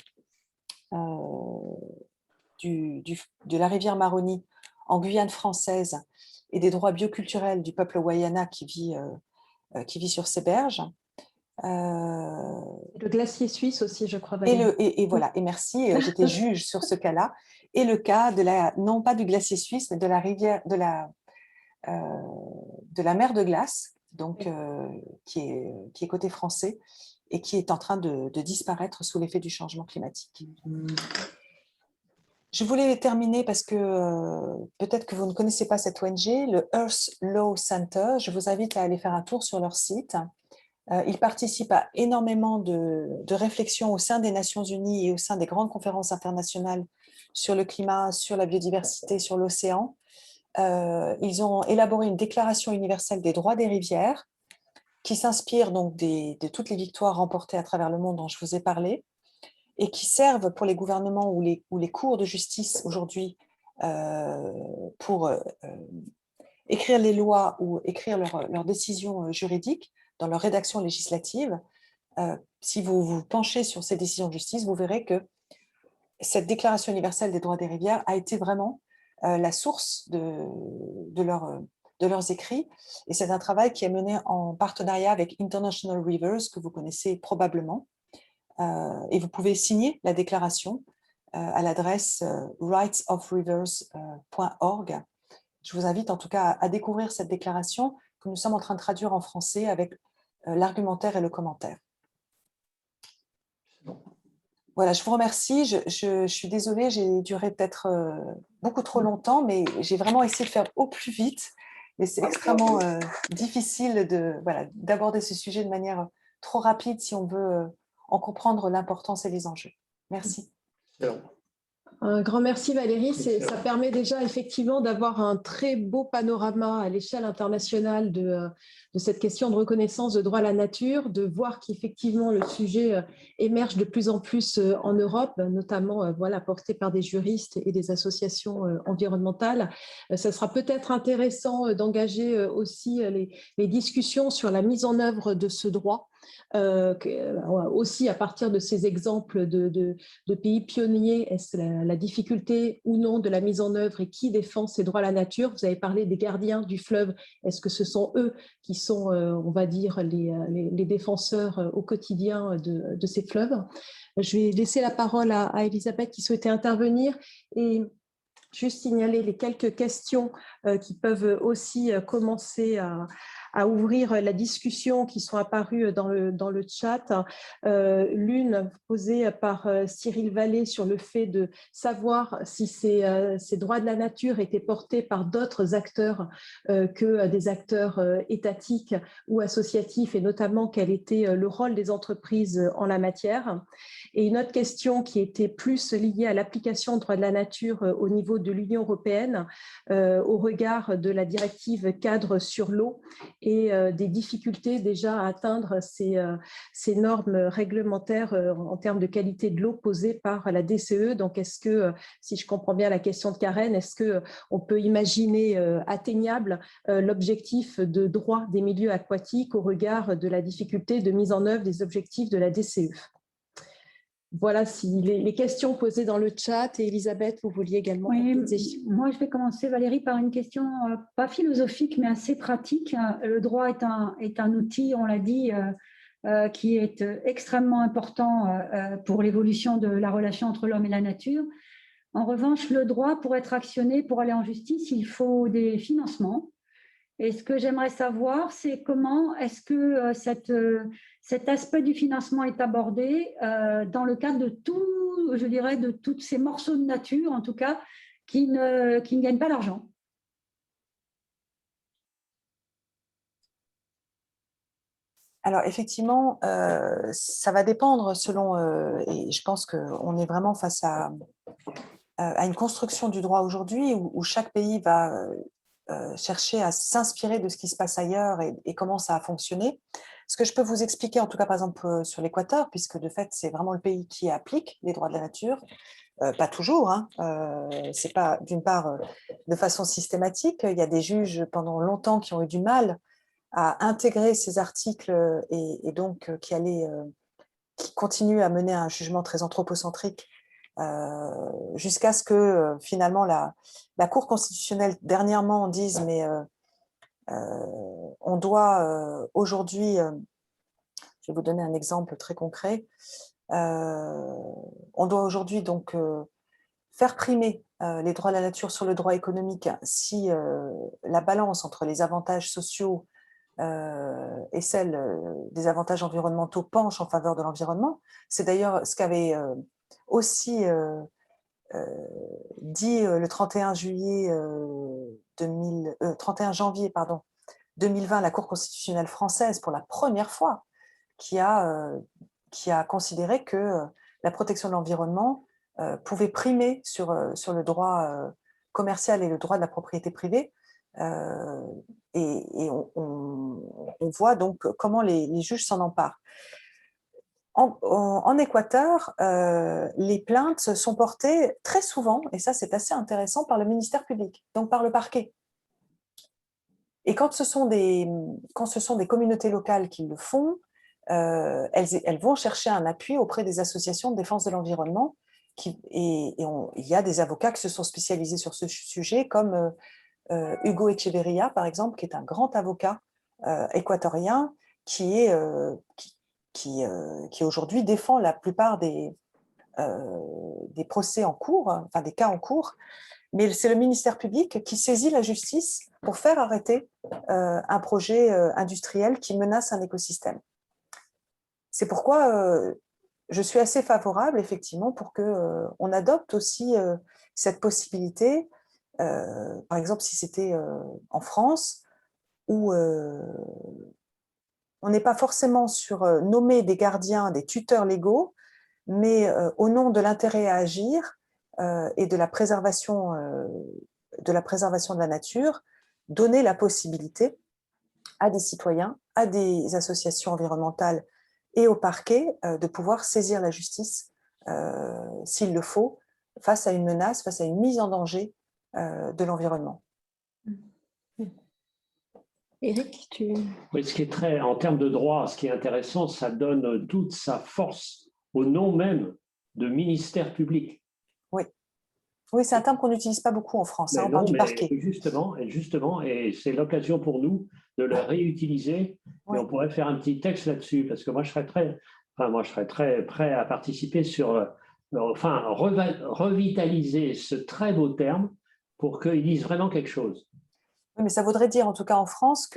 de la rivière Maroni en Guyane française, et des droits bioculturels du peuple Wayana qui vit sur ces berges. Le glacier suisse aussi, je crois. Et voilà, et merci, j'étais juge sur ce cas-là. Et le cas non pas du glacier suisse, mais de la rivière, de la mer de glace, donc, qui est côté français, et qui est en train de disparaître sous l'effet du changement climatique. Je voulais terminer parce que peut-être que vous ne connaissez pas cette ONG, le Earth Law Center. Je vous invite à aller faire un tour sur leur site. Ils participent à énormément de réflexions au sein des Nations Unies et au sein des grandes conférences internationales sur le climat, sur la biodiversité, sur l'océan. Ils ont élaboré une déclaration universelle des droits des rivières qui s'inspire donc de toutes les victoires remportées à travers le monde dont je vous ai parlé, et qui servent pour les gouvernements ou les cours de justice aujourd'hui pour écrire les lois ou écrire leurs décisions juridiques dans leur rédaction législative. Si vous vous penchez sur ces décisions de justice, vous verrez que cette Déclaration universelle des droits des rivières a été vraiment la source de leurs écrits. Et c'est un travail qui est mené en partenariat avec International Rivers, que vous connaissez probablement. Et vous pouvez signer la déclaration à l'adresse rightsofrivers.org. Je vous invite en tout cas à découvrir cette déclaration que nous sommes en train de traduire en français avec l'argumentaire et le commentaire. Voilà, je vous remercie. Je suis désolée, j'ai duré peut-être beaucoup trop longtemps, mais j'ai vraiment essayé de faire au plus vite. Et c'est extrêmement difficile d'aborder ce sujet de manière trop rapide si on veut en comprendre l'importance et les enjeux. Merci. Un grand merci Valérie, ça permet déjà effectivement d'avoir un très beau panorama à l'échelle internationale de cette question de reconnaissance de droit à la nature, de voir qu'effectivement le sujet émerge de plus en plus en Europe, notamment voilà, porté par des juristes et des associations environnementales. Ça sera peut-être intéressant d'engager aussi les discussions sur la mise en œuvre de ce droit. Aussi à partir de ces exemples de pays pionniers, est-ce la difficulté ou non de la mise en œuvre et qui défend ces droits à la nature? Vous avez parlé des gardiens du fleuve, est-ce que ce sont eux qui sont, on va dire, les défenseurs au quotidien de ces fleuves? Je vais laisser la parole à Elisabeth qui souhaitait intervenir et juste signaler les quelques questions qui peuvent aussi commencer à ouvrir la discussion qui sont apparues dans le chat. L'une posée par Cyril Vallée sur le fait de savoir si ces droits de la nature étaient portés par d'autres acteurs que des acteurs étatiques ou associatifs, et notamment quel était le rôle des entreprises en la matière. Et une autre question qui était plus liée à l'application de droits de la nature au niveau de l'Union européenne au regard de la directive cadre sur l'eau et des difficultés déjà à atteindre ces normes réglementaires en termes de qualité de l'eau posées par la DCE. Donc, est-ce que, si je comprends bien la question de Karen, est-ce qu'on peut imaginer atteignable l'objectif de droit des milieux aquatiques au regard de la difficulté de mise en œuvre des objectifs de la DCE? Voilà, si les questions posées dans le chat. Et Elisabeth, vous vouliez également compléter. Moi, je vais commencer, Valérie, par une question pas philosophique, mais assez pratique. Le droit est un outil, on l'a dit, qui est extrêmement important pour l'évolution de la relation entre l'homme et la nature. En revanche, le droit, pour être actionné, pour aller en justice, il faut des financements. Et ce que j'aimerais savoir, c'est comment est-ce que cet aspect du financement est abordé dans le cadre de tout, je dirais, de tous ces morceaux de nature, en tout cas, qui ne gagnent pas d'argent. Alors effectivement, ça va dépendre selon, et je pense qu'on est vraiment face à une construction du droit aujourd'hui où chaque pays va chercher à s'inspirer de ce qui se passe ailleurs et comment ça a fonctionné. Ce que je peux vous expliquer, en tout cas par exemple sur l'Équateur, puisque de fait c'est vraiment le pays qui applique les droits de la nature, pas toujours, hein, c'est pas d'une part de façon systématique, il y a des juges pendant longtemps qui ont eu du mal à intégrer ces articles et donc qui continuent à mener un jugement très anthropocentrique jusqu'à ce que finalement la Cour constitutionnelle dernièrement dise mais on doit aujourd'hui, je vais vous donner un exemple très concret, on doit aujourd'hui donc faire primer les droits de la nature sur le droit économique si la balance entre les avantages sociaux et celle des avantages environnementaux penche en faveur de l'environnement. C'est d'ailleurs ce qu'avait aussi dit le 31 janvier 2020 la Cour constitutionnelle française pour la première fois, qui a considéré que la protection de l'environnement pouvait primer sur le droit commercial et le droit de la propriété privée. Et on voit donc comment les juges s'en emparent. En Équateur, les plaintes sont portées très souvent, et ça c'est assez intéressant, par le ministère public, donc par le parquet. Et quand ce sont des communautés locales qui le font, elles vont chercher un appui auprès des associations de défense de l'environnement. Il y a des avocats qui se sont spécialisés sur ce sujet, comme Hugo Echeverria, par exemple, qui est un grand avocat équatorien qui aujourd'hui défend la plupart des procès en cours, enfin des cas en cours, mais c'est le ministère public qui saisit la justice pour faire arrêter un projet industriel qui menace un écosystème. C'est pourquoi je suis assez favorable, effectivement, pour qu'on adopte aussi cette possibilité, par exemple, si c'était en France, où on n'est pas forcément sur nommer des gardiens, des tuteurs légaux, mais au nom de l'intérêt à agir, et de la préservation de la nature, donner la possibilité à des citoyens, à des associations environnementales et au parquet de pouvoir saisir la justice, s'il le faut, face à une menace, face à une mise en danger de l'environnement. Éric, tu... Oui, ce qui est très, en termes de droit, ce qui est intéressant, ça donne toute sa force au nom même de ministère public. Oui, c'est un terme qu'on n'utilise pas beaucoup en France, on parle du parquet. Justement, et c'est l'occasion pour nous de le réutiliser. Oui. Et on pourrait faire un petit texte là-dessus, parce que moi, je serais très prêt à participer sur, revitaliser ce très beau terme pour qu'il dise vraiment quelque chose. Oui, mais ça voudrait dire, en tout cas en France,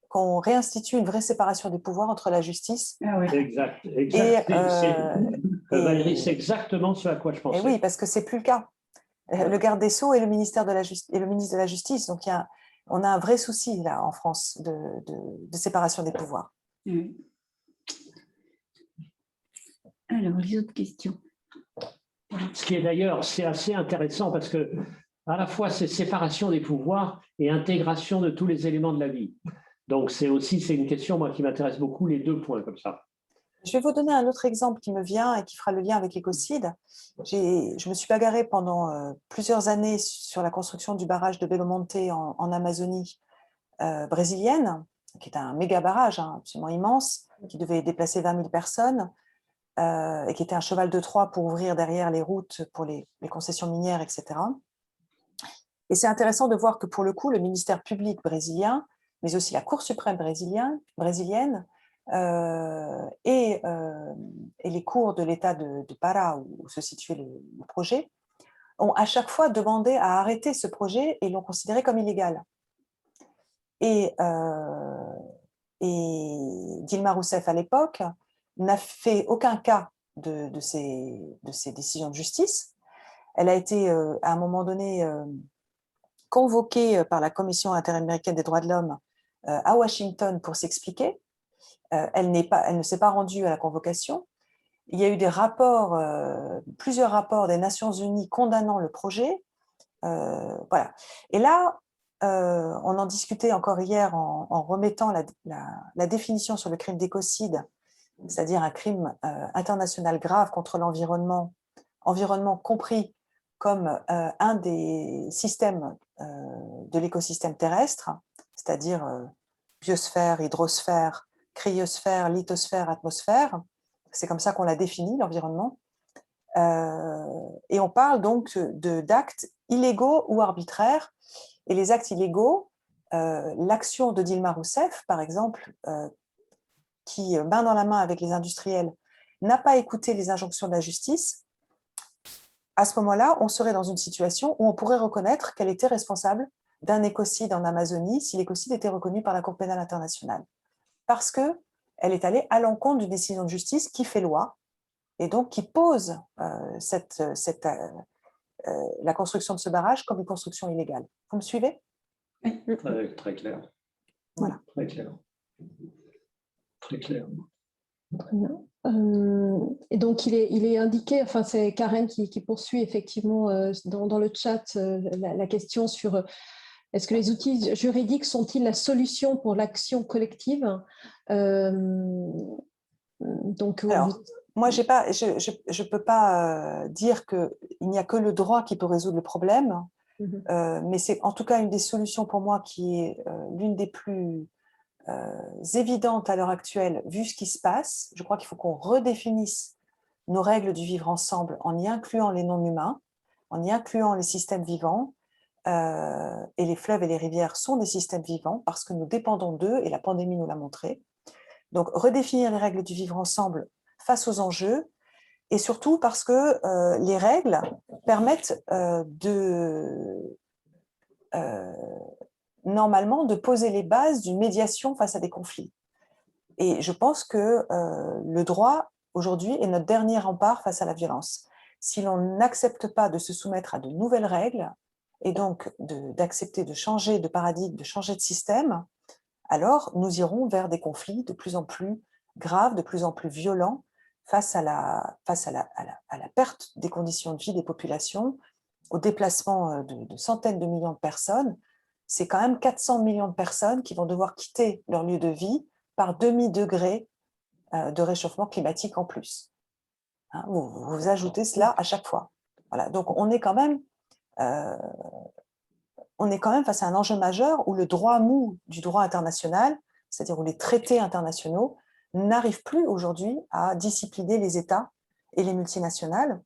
qu'on réinstitue une vraie séparation des pouvoirs entre la justice. Ah oui. Exact. Valérie, c'est exactement ce à quoi je pensais. Et oui, parce que c'est plus le cas. Le garde des Sceaux et le ministre de la Justice. Donc, on a un vrai souci là en France de séparation des pouvoirs. Oui. Alors, les autres questions. Ce qui est d'ailleurs, c'est assez intéressant parce que à la fois c'est séparation des pouvoirs et intégration de tous les éléments de la vie. Donc c'est une question moi qui m'intéresse beaucoup, les deux points comme ça. Je vais vous donner un autre exemple qui me vient et qui fera le lien avec l'écocide. Je me suis bagarrée pendant plusieurs années sur la construction du barrage de Belo Monte en Amazonie brésilienne, qui est un méga barrage absolument immense, qui devait déplacer 20 000 personnes et qui était un cheval de Troie pour ouvrir derrière les routes pour les concessions minières, etc. Et c'est intéressant de voir que pour le coup, le ministère public brésilien, mais aussi la Cour suprême brésilienne, et les cours de l'État de Pará, où se situait le projet, ont à chaque fois demandé à arrêter ce projet et l'ont considéré comme illégal. Et Dilma Rousseff, à l'époque, n'a fait aucun cas de ces décisions de justice. Elle a été, à un moment donné, convoquée par la Commission interaméricaine des droits de l'homme à Washington pour s'expliquer. Elle ne s'est pas rendue à la convocation. Il y a eu des rapports, plusieurs rapports des Nations Unies condamnant le projet. Voilà. Et là, on en discutait encore hier en remettant la définition sur le crime d'écocide, c'est-à-dire un crime international grave contre l'environnement, environnement compris comme un des systèmes de l'écosystème terrestre, c'est-à-dire biosphère, hydrosphère, cryosphère, lithosphère, atmosphère. C'est comme ça qu'on l'a défini, l'environnement. Et on parle donc d'actes illégaux ou arbitraires. Et les actes illégaux, l'action de Dilma Rousseff, par exemple, qui, main dans la main avec les industriels, n'a pas écouté les injonctions de la justice, à ce moment-là, on serait dans une situation où on pourrait reconnaître qu'elle était responsable d'un écocide en Amazonie si l'écocide était reconnu par la Cour pénale internationale. Parce qu'elle est allée à l'encontre d'une décision de justice qui fait loi et donc qui pose la construction de ce barrage comme une construction illégale. Vous me suivez? Très clair. Voilà. Très clair. Très clair. Très bien. Et donc, il est indiqué, enfin, c'est Karen qui poursuit effectivement dans le chat la question sur est-ce que les outils juridiques sont-ils la solution pour l'action collective? Donc, alors, moi, je ne peux pas dire qu'il n'y a que le droit qui peut résoudre le problème, mais c'est en tout cas une des solutions pour moi qui est l'une des plus évidentes à l'heure actuelle, vu ce qui se passe. Je crois qu'il faut qu'on redéfinisse nos règles du vivre ensemble en y incluant les non-humains, en y incluant les systèmes vivants. Et les fleuves et les rivières sont des systèmes vivants parce que nous dépendons d'eux et la pandémie nous l'a montré. Donc, redéfinir les règles du vivre ensemble face aux enjeux et surtout parce que les règles permettent normalement de poser les bases d'une médiation face à des conflits. Et je pense que le droit, aujourd'hui, est notre dernier rempart face à la violence. Si l'on n'accepte pas de se soumettre à de nouvelles règles, et donc d'accepter de changer de paradigme, de changer de système, alors nous irons vers des conflits de plus en plus graves, de plus en plus violents, face à la perte des conditions de vie des populations, au déplacement de centaines de millions de personnes, c'est quand même 400 millions de personnes qui vont devoir quitter leur lieu de vie par demi-degré de réchauffement climatique en plus. Hein, vous ajoutez cela à chaque fois. Voilà, donc on est quand même face à un enjeu majeur où le droit mou du droit international, c'est-à-dire où les traités internationaux, n'arrivent plus aujourd'hui à discipliner les États et les multinationales.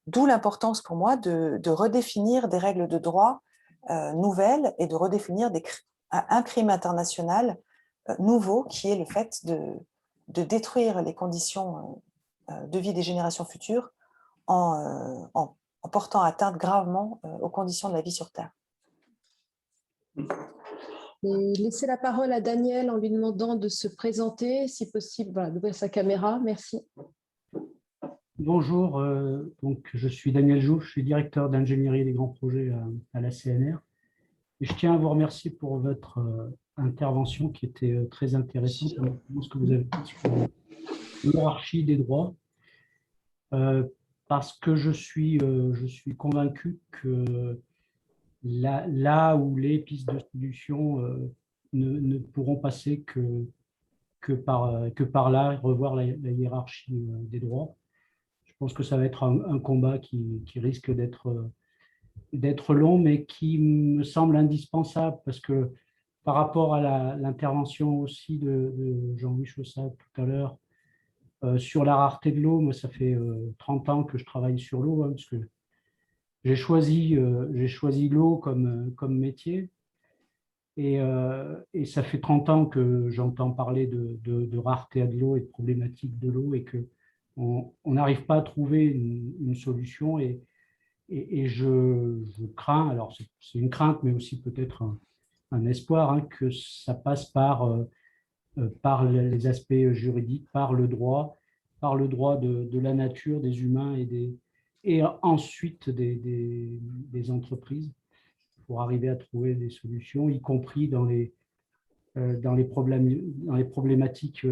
D'où l'importance pour moi de redéfinir des règles de droit nouvelles et de redéfinir un crime international nouveau qui est le fait de détruire les conditions de vie des générations futures en portant atteinte gravement aux conditions de la vie sur Terre. Et laissez la parole à Daniel en lui demandant de se présenter, si possible, voilà, d'ouvrir sa caméra. Merci. Bonjour, donc je suis Daniel Jouve, je suis directeur d'ingénierie des grands projets à la CNR. Et je tiens à vous remercier pour votre intervention qui était très intéressante, ce que vous avez dit sur la hiérarchie des droits, parce que je suis convaincu que là où les pistes de solution ne pourront passer que par là, revoir la hiérarchie des droits. Je pense que ça va être un combat qui risque d'être long, mais qui me semble indispensable parce que par rapport à l'intervention aussi de Jean-Louis Chaussat tout à l'heure sur la rareté de l'eau, moi ça fait 30 ans que je travaille sur l'eau, hein, parce que j'ai choisi l'eau comme métier et ça fait 30 ans que j'entends parler de rareté de l'eau et de problématiques de l'eau et qu'on n'arrive pas à trouver une solution et je crains, alors c'est une crainte, mais aussi peut-être un espoir, hein, que ça passe par les aspects juridiques, par le droit de la nature, des humains et ensuite des entreprises pour arriver à trouver des solutions, y compris dans les problématiques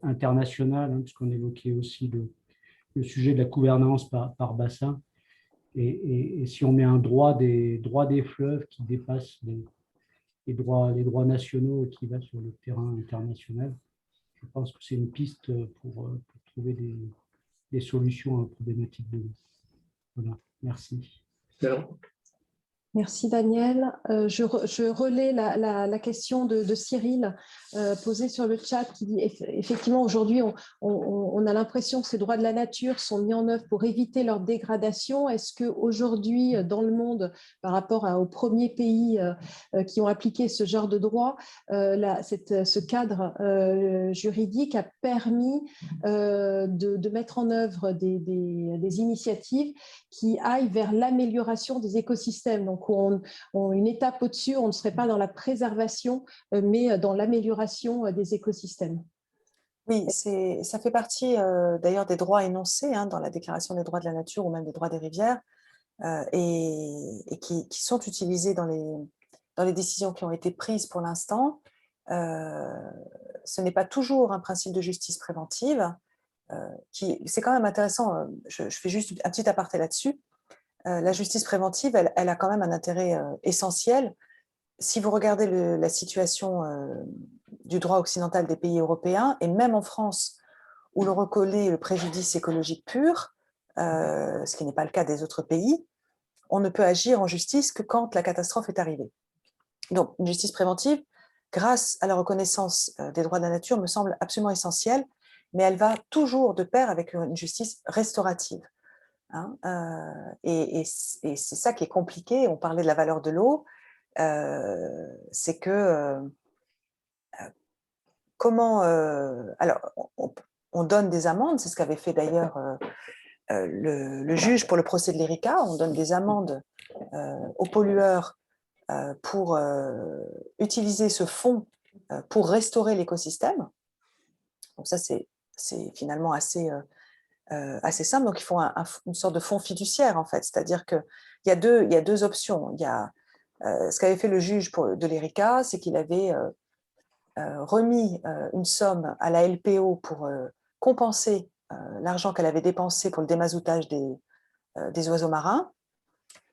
internationales, hein, puisqu'on évoquait aussi le sujet de la gouvernance par bassin. Et si on met un droit des fleuves qui dépasse les droits nationaux et qui va sur le terrain international, je pense que c'est une piste pour trouver des solutions aux problématiques de l'eau. Voilà, merci. Merci Daniel. Je relais la question de Cyril posée sur le chat qui dit effectivement aujourd'hui on a l'impression que ces droits de la nature sont mis en œuvre pour éviter leur dégradation. Est-ce qu'aujourd'hui dans le monde par rapport aux premiers pays qui ont appliqué ce genre de droit, ce cadre juridique a permis de mettre en œuvre des initiatives qui aillent vers l'amélioration des écosystèmes. Donc, une étape au-dessus, on ne serait pas dans la préservation, mais dans l'amélioration des écosystèmes. Oui, ça fait partie d'ailleurs des droits énoncés dans la Déclaration des droits de la nature ou même des droits des rivières et qui sont utilisés dans les décisions qui ont été prises pour l'instant. Ce n'est pas toujours un principe de justice préventive. C'est quand même intéressant, je fais juste un petit aparté là-dessus. La justice préventive, elle a quand même un intérêt essentiel. Si vous regardez la situation du droit occidental des pays européens, et même en France, où l'on reconnaît le préjudice écologique pur, ce qui n'est pas le cas des autres pays, on ne peut agir en justice que quand la catastrophe est arrivée. Donc, une justice préventive, grâce à la reconnaissance des droits de la nature, me semble absolument essentielle, mais elle va toujours de pair avec une justice restaurative. Et c'est ça qui est compliqué. On parlait de la valeur de l'eau, c'est que alors on donne des amendes, c'est ce qu'avait fait d'ailleurs le juge pour le procès de l'Erika, on donne des amendes aux pollueurs pour utiliser ce fonds pour restaurer l'écosystème. Donc ça c'est finalement assez simple. Donc, ils font une sorte de fonds fiduciaire, en fait. C'est-à-dire qu'il y a deux options. Il y a ce qu'avait fait le juge de l'Erika, c'est qu'il avait remis une somme à la LPO pour compenser l'argent qu'elle avait dépensé pour le démazoutage des oiseaux marins.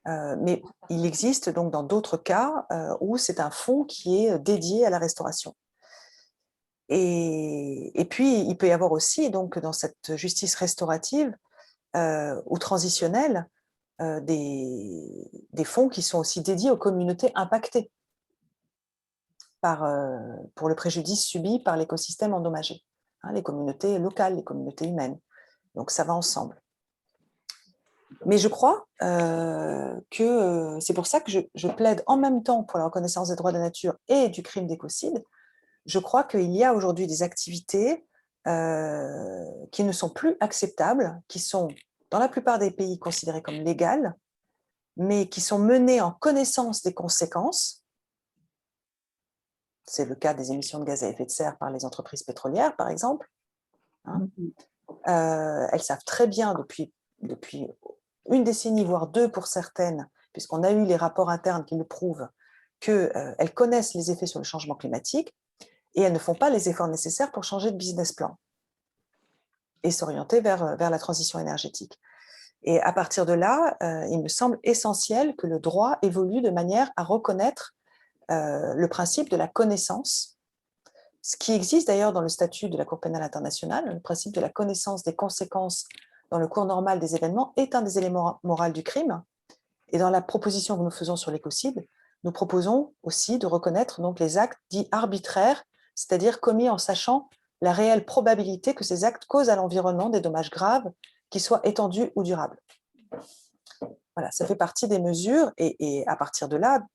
Mais il existe donc dans d'autres cas où c'est un fonds qui est dédié à la restauration. Et puis, il peut y avoir aussi, donc, dans cette justice restaurative ou transitionnelle, des fonds qui sont aussi dédiés aux communautés impactées pour le préjudice subi par l'écosystème endommagé, hein, les communautés locales, les communautés humaines. Donc, ça va ensemble. Mais je crois que c'est pour ça que je plaide en même temps pour la reconnaissance des droits de la nature et du crime d'écocide. Je crois qu'il y a aujourd'hui des activités qui ne sont plus acceptables, qui sont dans la plupart des pays considérées comme légales, mais qui sont menées en connaissance des conséquences. C'est le cas des émissions de gaz à effet de serre par les entreprises pétrolières, par exemple. Hein. Elles savent très bien depuis une décennie, voire deux pour certaines, puisqu'on a eu les rapports internes qui le prouvent, qu'elles connaissent les effets sur le changement climatique et elles ne font pas les efforts nécessaires pour changer de business plan et s'orienter vers la transition énergétique. Et à partir de là, il me semble essentiel que le droit évolue de manière à reconnaître le principe de la connaissance, ce qui existe d'ailleurs dans le statut de la Cour pénale internationale. Le principe de la connaissance des conséquences dans le cours normal des événements est un des éléments moraux du crime. Et dans la proposition que nous faisons sur l'écocide, nous proposons aussi de reconnaître donc les actes dits arbitraires, c'est-à-dire commis en sachant la réelle probabilité que ces actes causent à l'environnement des dommages graves, qu'ils soient étendus ou durables. Voilà, ça fait partie des mesures et à partir de là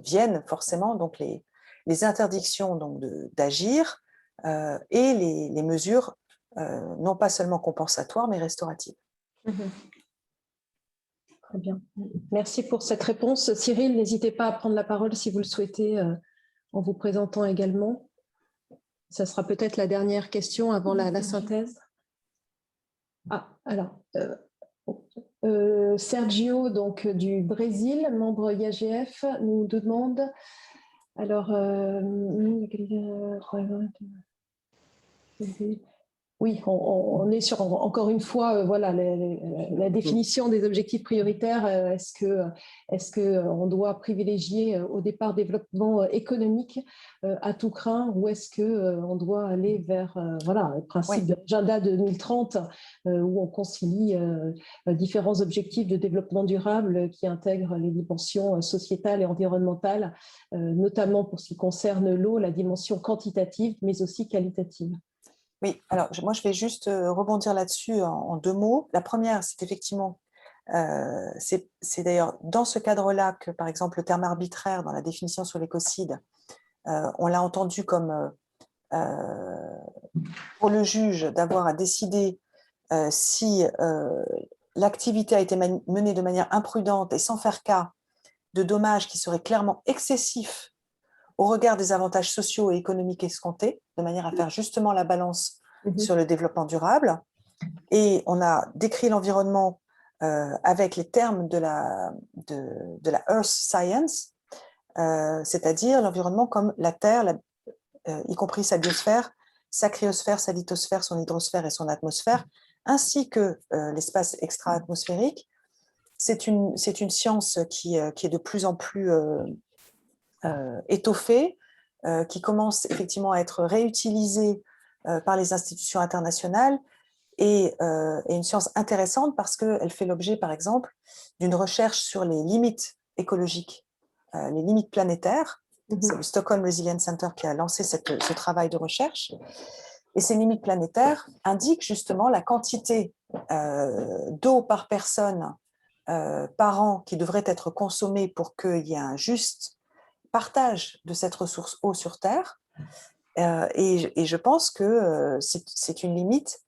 viennent forcément donc les interdictions d'agir et les mesures non pas seulement compensatoires mais restauratives. Très bien. Merci pour cette réponse. Cyril, n'hésitez pas à prendre la parole si vous le souhaitez en vous présentant également. Ça sera peut-être la dernière question avant la synthèse. Ah, alors, Sergio, donc, du Brésil, membre IAGF, nous demande, alors, oui, on est sur, encore une fois, voilà, la définition des objectifs prioritaires. Est-ce qu'on doit privilégier au départ développement économique à tout craint, ou est-ce qu'on doit aller vers voilà, le principe de l'agenda 2030 où on concilie différents objectifs de développement durable qui intègrent les dimensions sociétales et environnementales, notamment pour ce qui concerne l'eau, la dimension quantitative, mais aussi qualitative. Oui, alors moi je vais juste rebondir là-dessus en deux mots. La première, c'est effectivement, c'est d'ailleurs dans ce cadre-là que, par exemple, le terme arbitraire dans la définition sur l'écocide, on l'a entendu comme pour le juge d'avoir à décider si l'activité a été menée de manière imprudente et sans faire cas de dommages qui seraient clairement excessifs au regard des avantages sociaux et économiques escomptés, de manière à faire justement la balance sur le développement durable. Et on a décrit l'environnement avec les termes de la Earth Science, c'est-à-dire l'environnement comme la Terre, y compris sa biosphère, sa cryosphère, sa lithosphère, son hydrosphère et son atmosphère, ainsi que l'espace extra-atmosphérique. C'est une science qui est de plus en plus étoffée, qui commence effectivement à être réutilisée par les institutions internationales et une science intéressante parce qu'elle fait l'objet, par exemple, d'une recherche sur les limites écologiques, les limites planétaires. C'est le Stockholm Resilience Center qui a lancé ce travail de recherche. Et ces limites planétaires indiquent justement la quantité d'eau par personne par an qui devrait être consommée pour qu'il y ait un juste partage de cette ressource eau sur Terre. Et je pense que c'est une limite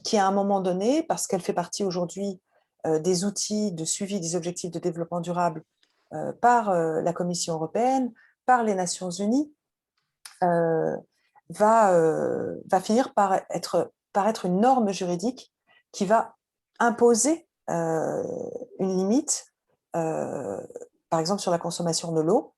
qui, à un moment donné, parce qu'elle fait partie aujourd'hui des outils de suivi des objectifs de développement durable par la Commission européenne, par les Nations Unies, va finir par être une norme juridique qui va imposer une limite, par exemple sur la consommation de l'eau,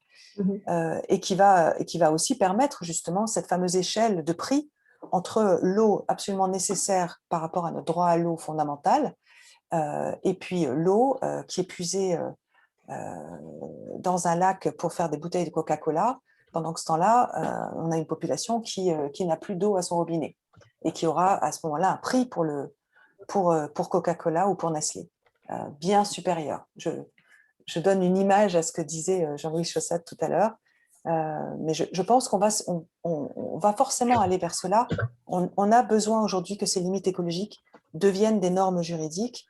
et qui va aussi permettre justement cette fameuse échelle de prix entre l'eau absolument nécessaire par rapport à notre droit à l'eau fondamental et puis l'eau qui est puisée dans un lac pour faire des bouteilles de Coca-Cola. Pendant que ce temps-là, on a une population qui n'a plus d'eau à son robinet et qui aura à ce moment-là un prix pour Coca-Cola ou pour Nestlé, bien supérieur. Je donne une image à ce que disait Jean-Louis Chaussade tout à l'heure, mais je pense qu'on va forcément aller vers cela. On a besoin aujourd'hui que ces limites écologiques deviennent des normes juridiques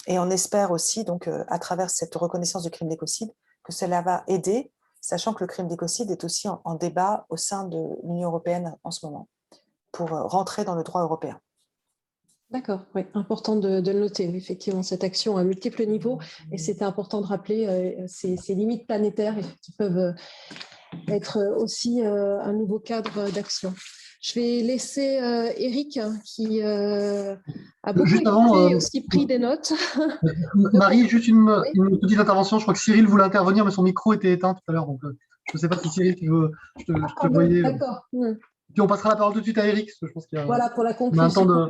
et on espère aussi, donc, à travers cette reconnaissance du crime d'écocide, que cela va aider, sachant que le crime d'écocide est aussi en débat au sein de l'Union européenne en ce moment, pour rentrer dans le droit européen. D'accord, oui, important de le noter, effectivement, cette action à multiples niveaux, et c'était important de rappeler ces limites planétaires qui peuvent être aussi un nouveau cadre d'action. Je vais laisser Eric, qui a beaucoup écouté et aussi pris des notes. Marie, juste une petite intervention. Je crois que Cyril voulait intervenir, mais son micro était éteint tout à l'heure. Donc, je ne sais pas si Cyril, tu veux, je te voyais. D'accord. Puis on passera la parole tout de suite à Eric, parce que je pense qu'il y a, voilà, pour la conclusion.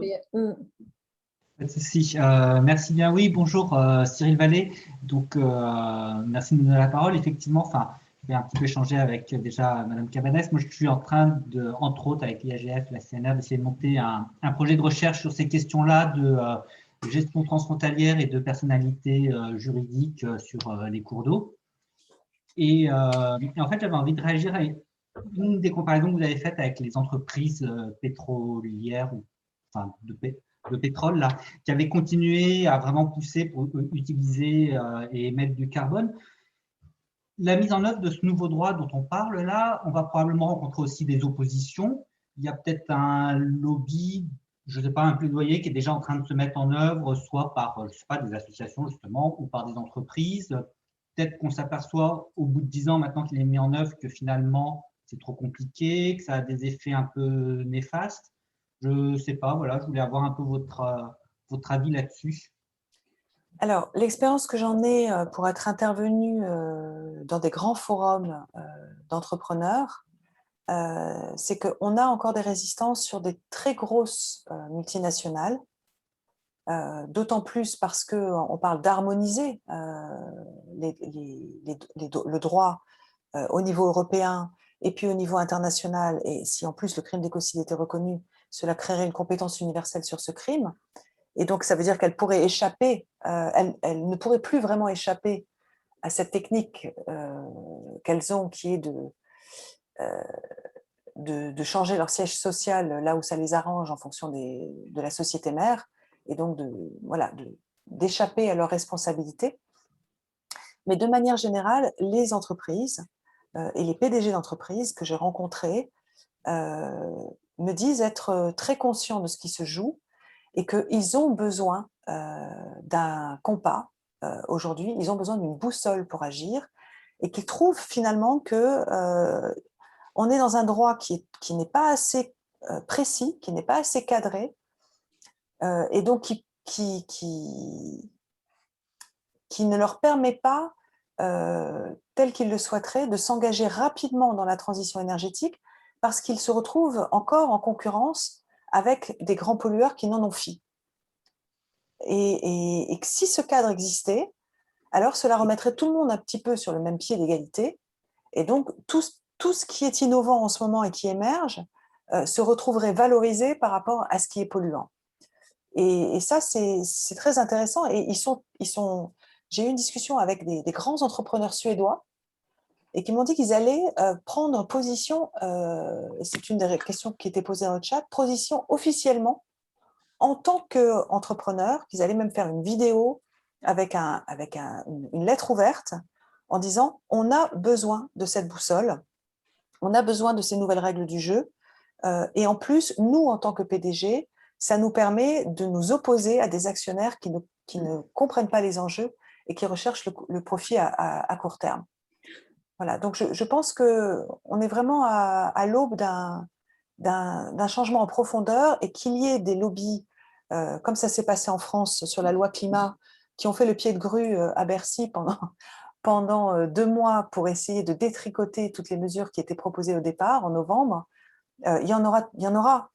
Pas de souci. Merci bien. Oui, bonjour, Cyril Vallée. Donc, merci de me donner la parole. Effectivement, enfin, je vais un petit peu échanger avec déjà Madame Cabanès. Moi, je suis en train de, entre autres, avec l'IAGF, la CNR, d'essayer de monter un projet de recherche sur ces questions-là de gestion transfrontalière et de personnalité juridique sur les cours d'eau. Et en fait, j'avais envie de réagir à une des comparaisons que vous avez faites avec les entreprises pétrolières, enfin de pétrole, là, qui avaient continué à vraiment pousser pour utiliser et émettre du carbone. La mise en œuvre de ce nouveau droit dont on parle là, on va probablement rencontrer aussi des oppositions. Il y a peut-être un lobby, je ne sais pas, un plaidoyer qui est déjà en train de se mettre en œuvre, soit par, je sais pas, des associations justement, ou par des entreprises. Peut-être qu'on s'aperçoit au bout de 10 ans maintenant qu'il est mis en œuvre que finalement c'est trop compliqué, que ça a des effets un peu néfastes. Je ne sais pas, voilà, je voulais avoir un peu votre avis là-dessus. Alors, l'expérience que j'en ai pour être intervenue dans des grands forums d'entrepreneurs, c'est qu'on a encore des résistances sur des très grosses multinationales, d'autant plus parce qu'on parle d'harmoniser le droit au niveau européen et puis au niveau international, et si en plus le crime d'écocide était reconnu, cela créerait une compétence universelle sur ce crime. Et donc, ça veut dire qu'elle pourrait échapper, elle ne pourrait plus vraiment échapper à cette technique qu'elles ont, qui est de changer leur siège social là où ça les arrange en fonction de la société mère, et donc d'échapper à leurs responsabilités. Mais de manière générale, les entreprises et les PDG d'entreprises que j'ai rencontrés me disent être très conscients de ce qui se joue, et qu'ils ont besoin d'un compas aujourd'hui, ils ont besoin d'une boussole pour agir, et qu'ils trouvent finalement qu'on est dans un droit qui n'est pas assez précis, qui n'est pas assez cadré, et donc qui ne leur permet pas, tel qu'ils le souhaiteraient, de s'engager rapidement dans la transition énergétique, parce qu'ils se retrouvent encore en concurrence avec des grands pollueurs qui n'en ont fi. Et que si ce cadre existait, alors cela remettrait tout le monde un petit peu sur le même pied d'égalité, et donc tout ce qui est innovant en ce moment et qui émerge se retrouverait valorisé par rapport à ce qui est polluant. Et ça, c'est très intéressant. Et j'ai eu une discussion avec des grands entrepreneurs suédois, et qui m'ont dit qu'ils allaient prendre position, c'est une des questions qui était posée dans le chat, position officiellement en tant qu'entrepreneur, qu'ils allaient même faire une vidéo avec une lettre ouverte en disant « on a besoin de cette boussole, on a besoin de ces nouvelles règles du jeu, et en plus, nous, en tant que PDG, ça nous permet de nous opposer à des actionnaires qui ne comprennent pas les enjeux et qui recherchent le profit à court terme ». Voilà, donc je pense qu'on est vraiment à l'aube d'un changement en profondeur, et qu'il y ait des lobbies, comme ça s'est passé en France sur la loi climat, qui ont fait le pied de grue à Bercy pendant 2 mois pour essayer de détricoter toutes les mesures qui étaient proposées au départ, en novembre. Il y en aura.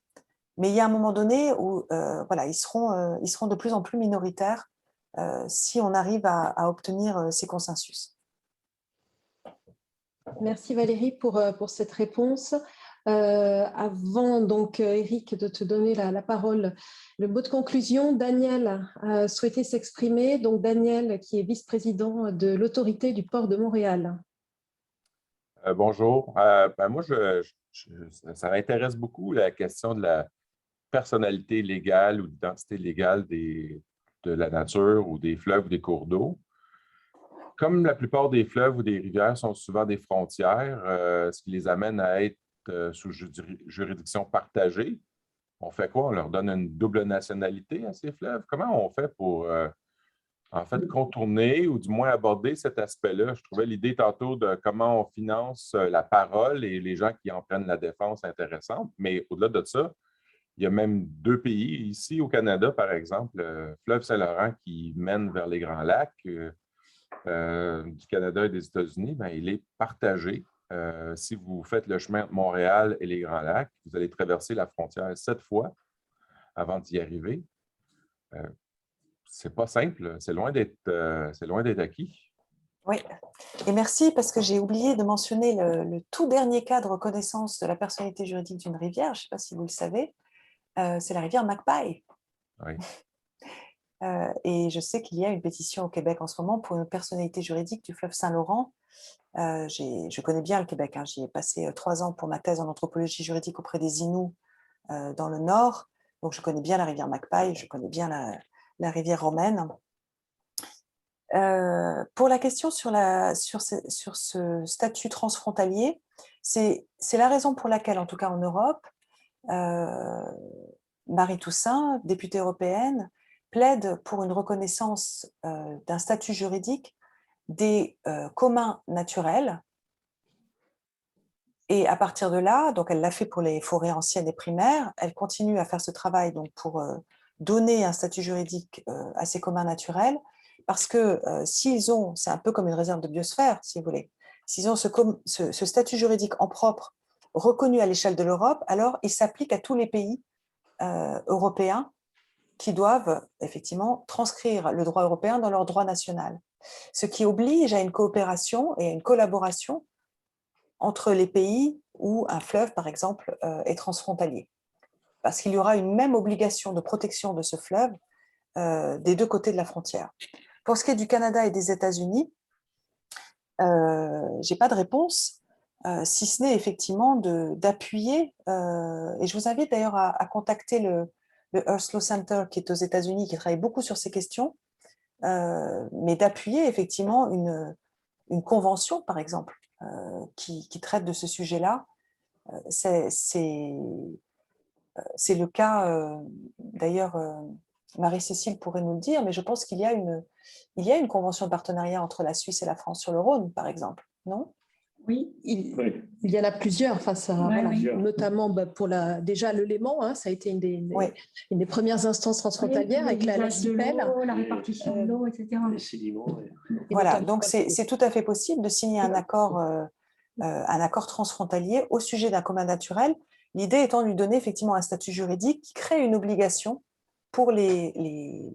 Mais il y a un moment donné où voilà, ils seront de plus en plus minoritaires si on arrive à obtenir ces consensus. Merci Valérie pour cette réponse. Avant donc, Eric, de te donner la parole, le mot de conclusion, Daniel a souhaité s'exprimer. Donc Daniel, qui est vice-président de l'autorité du port de Montréal. Bonjour. Moi, ça m'intéresse beaucoup la question de la personnalité légale ou d'identité légale de la nature ou des fleuves ou des cours d'eau. Comme la plupart des fleuves ou des rivières sont souvent des frontières, ce qui les amène à être sous juridiction partagée, on fait quoi? On leur donne une double nationalité à ces fleuves? Comment on fait pour en fait contourner ou du moins aborder cet aspect-là? Je trouvais l'idée tantôt de comment on finance la parole et les gens qui en prennent la défense intéressante, mais au-delà de ça, il y a même 2 pays ici au Canada, par exemple, le fleuve Saint-Laurent qui mène vers les Grands Lacs du Canada et des États-Unis, il est partagé. Si vous faites le chemin entre Montréal et les Grands Lacs, vous allez traverser la frontière 7 fois avant d'y arriver. C'est pas simple, c'est loin d'être acquis. Oui, et merci parce que j'ai oublié de mentionner le tout dernier cas de reconnaissance de la personnalité juridique d'une rivière, je ne sais pas si vous le savez, c'est la rivière Macpail. Oui. Et je sais qu'il y a une pétition au Québec en ce moment pour une personnalité juridique du fleuve Saint-Laurent. Je connais bien le Québec, hein, j'y ai passé 3 ans pour ma thèse en anthropologie juridique auprès des Inuits dans le Nord, donc je connais bien la rivière Macpail, je connais bien la rivière romaine. Pour la question sur ce statut transfrontalier, c'est la raison pour laquelle, en tout cas en Europe, Marie Toussaint, députée européenne, plaide pour une reconnaissance d'un statut juridique des communs naturels. Et à partir de là, donc elle l'a fait pour les forêts anciennes et primaires, elle continue à faire ce travail donc pour donner un statut juridique à ces communs naturels, parce que s'ils ont, c'est un peu comme une réserve de biosphère, si vous voulez, s'ils ont ce statut juridique en propre reconnu à l'échelle de l'Europe, alors il s'applique à tous les pays européens qui doivent effectivement transcrire le droit européen dans leur droit national. Ce qui oblige à une coopération et à une collaboration entre les pays où un fleuve, par exemple, est transfrontalier. Parce qu'il y aura une même obligation de protection de ce fleuve des 2 côtés de la frontière. Pour ce qui est du Canada et des États-Unis, je n'ai pas de réponse, si ce n'est effectivement d'appuyer, et je vous invite d'ailleurs à contacter le Earth Law Center qui est aux États-Unis, qui travaille beaucoup sur ces questions, mais d'appuyer effectivement une convention, par exemple, qui traite de ce sujet-là. C'est le cas, d'ailleurs, Marie-Cécile pourrait nous le dire, mais je pense qu'il y a une convention de partenariat entre la Suisse et la France sur le Rhône, par exemple, non ? Oui. Il y en a plusieurs, enfin, ça, voilà, notamment pour déjà le Léman, hein, ça a été une des premières instances transfrontialières avec la CIPEL. La répartition de l'eau, etc. Voilà, donc c'est tout à fait possible de signer un accord transfrontalier au sujet d'un commun naturel, l'idée étant de lui donner effectivement un statut juridique qui crée une obligation pour les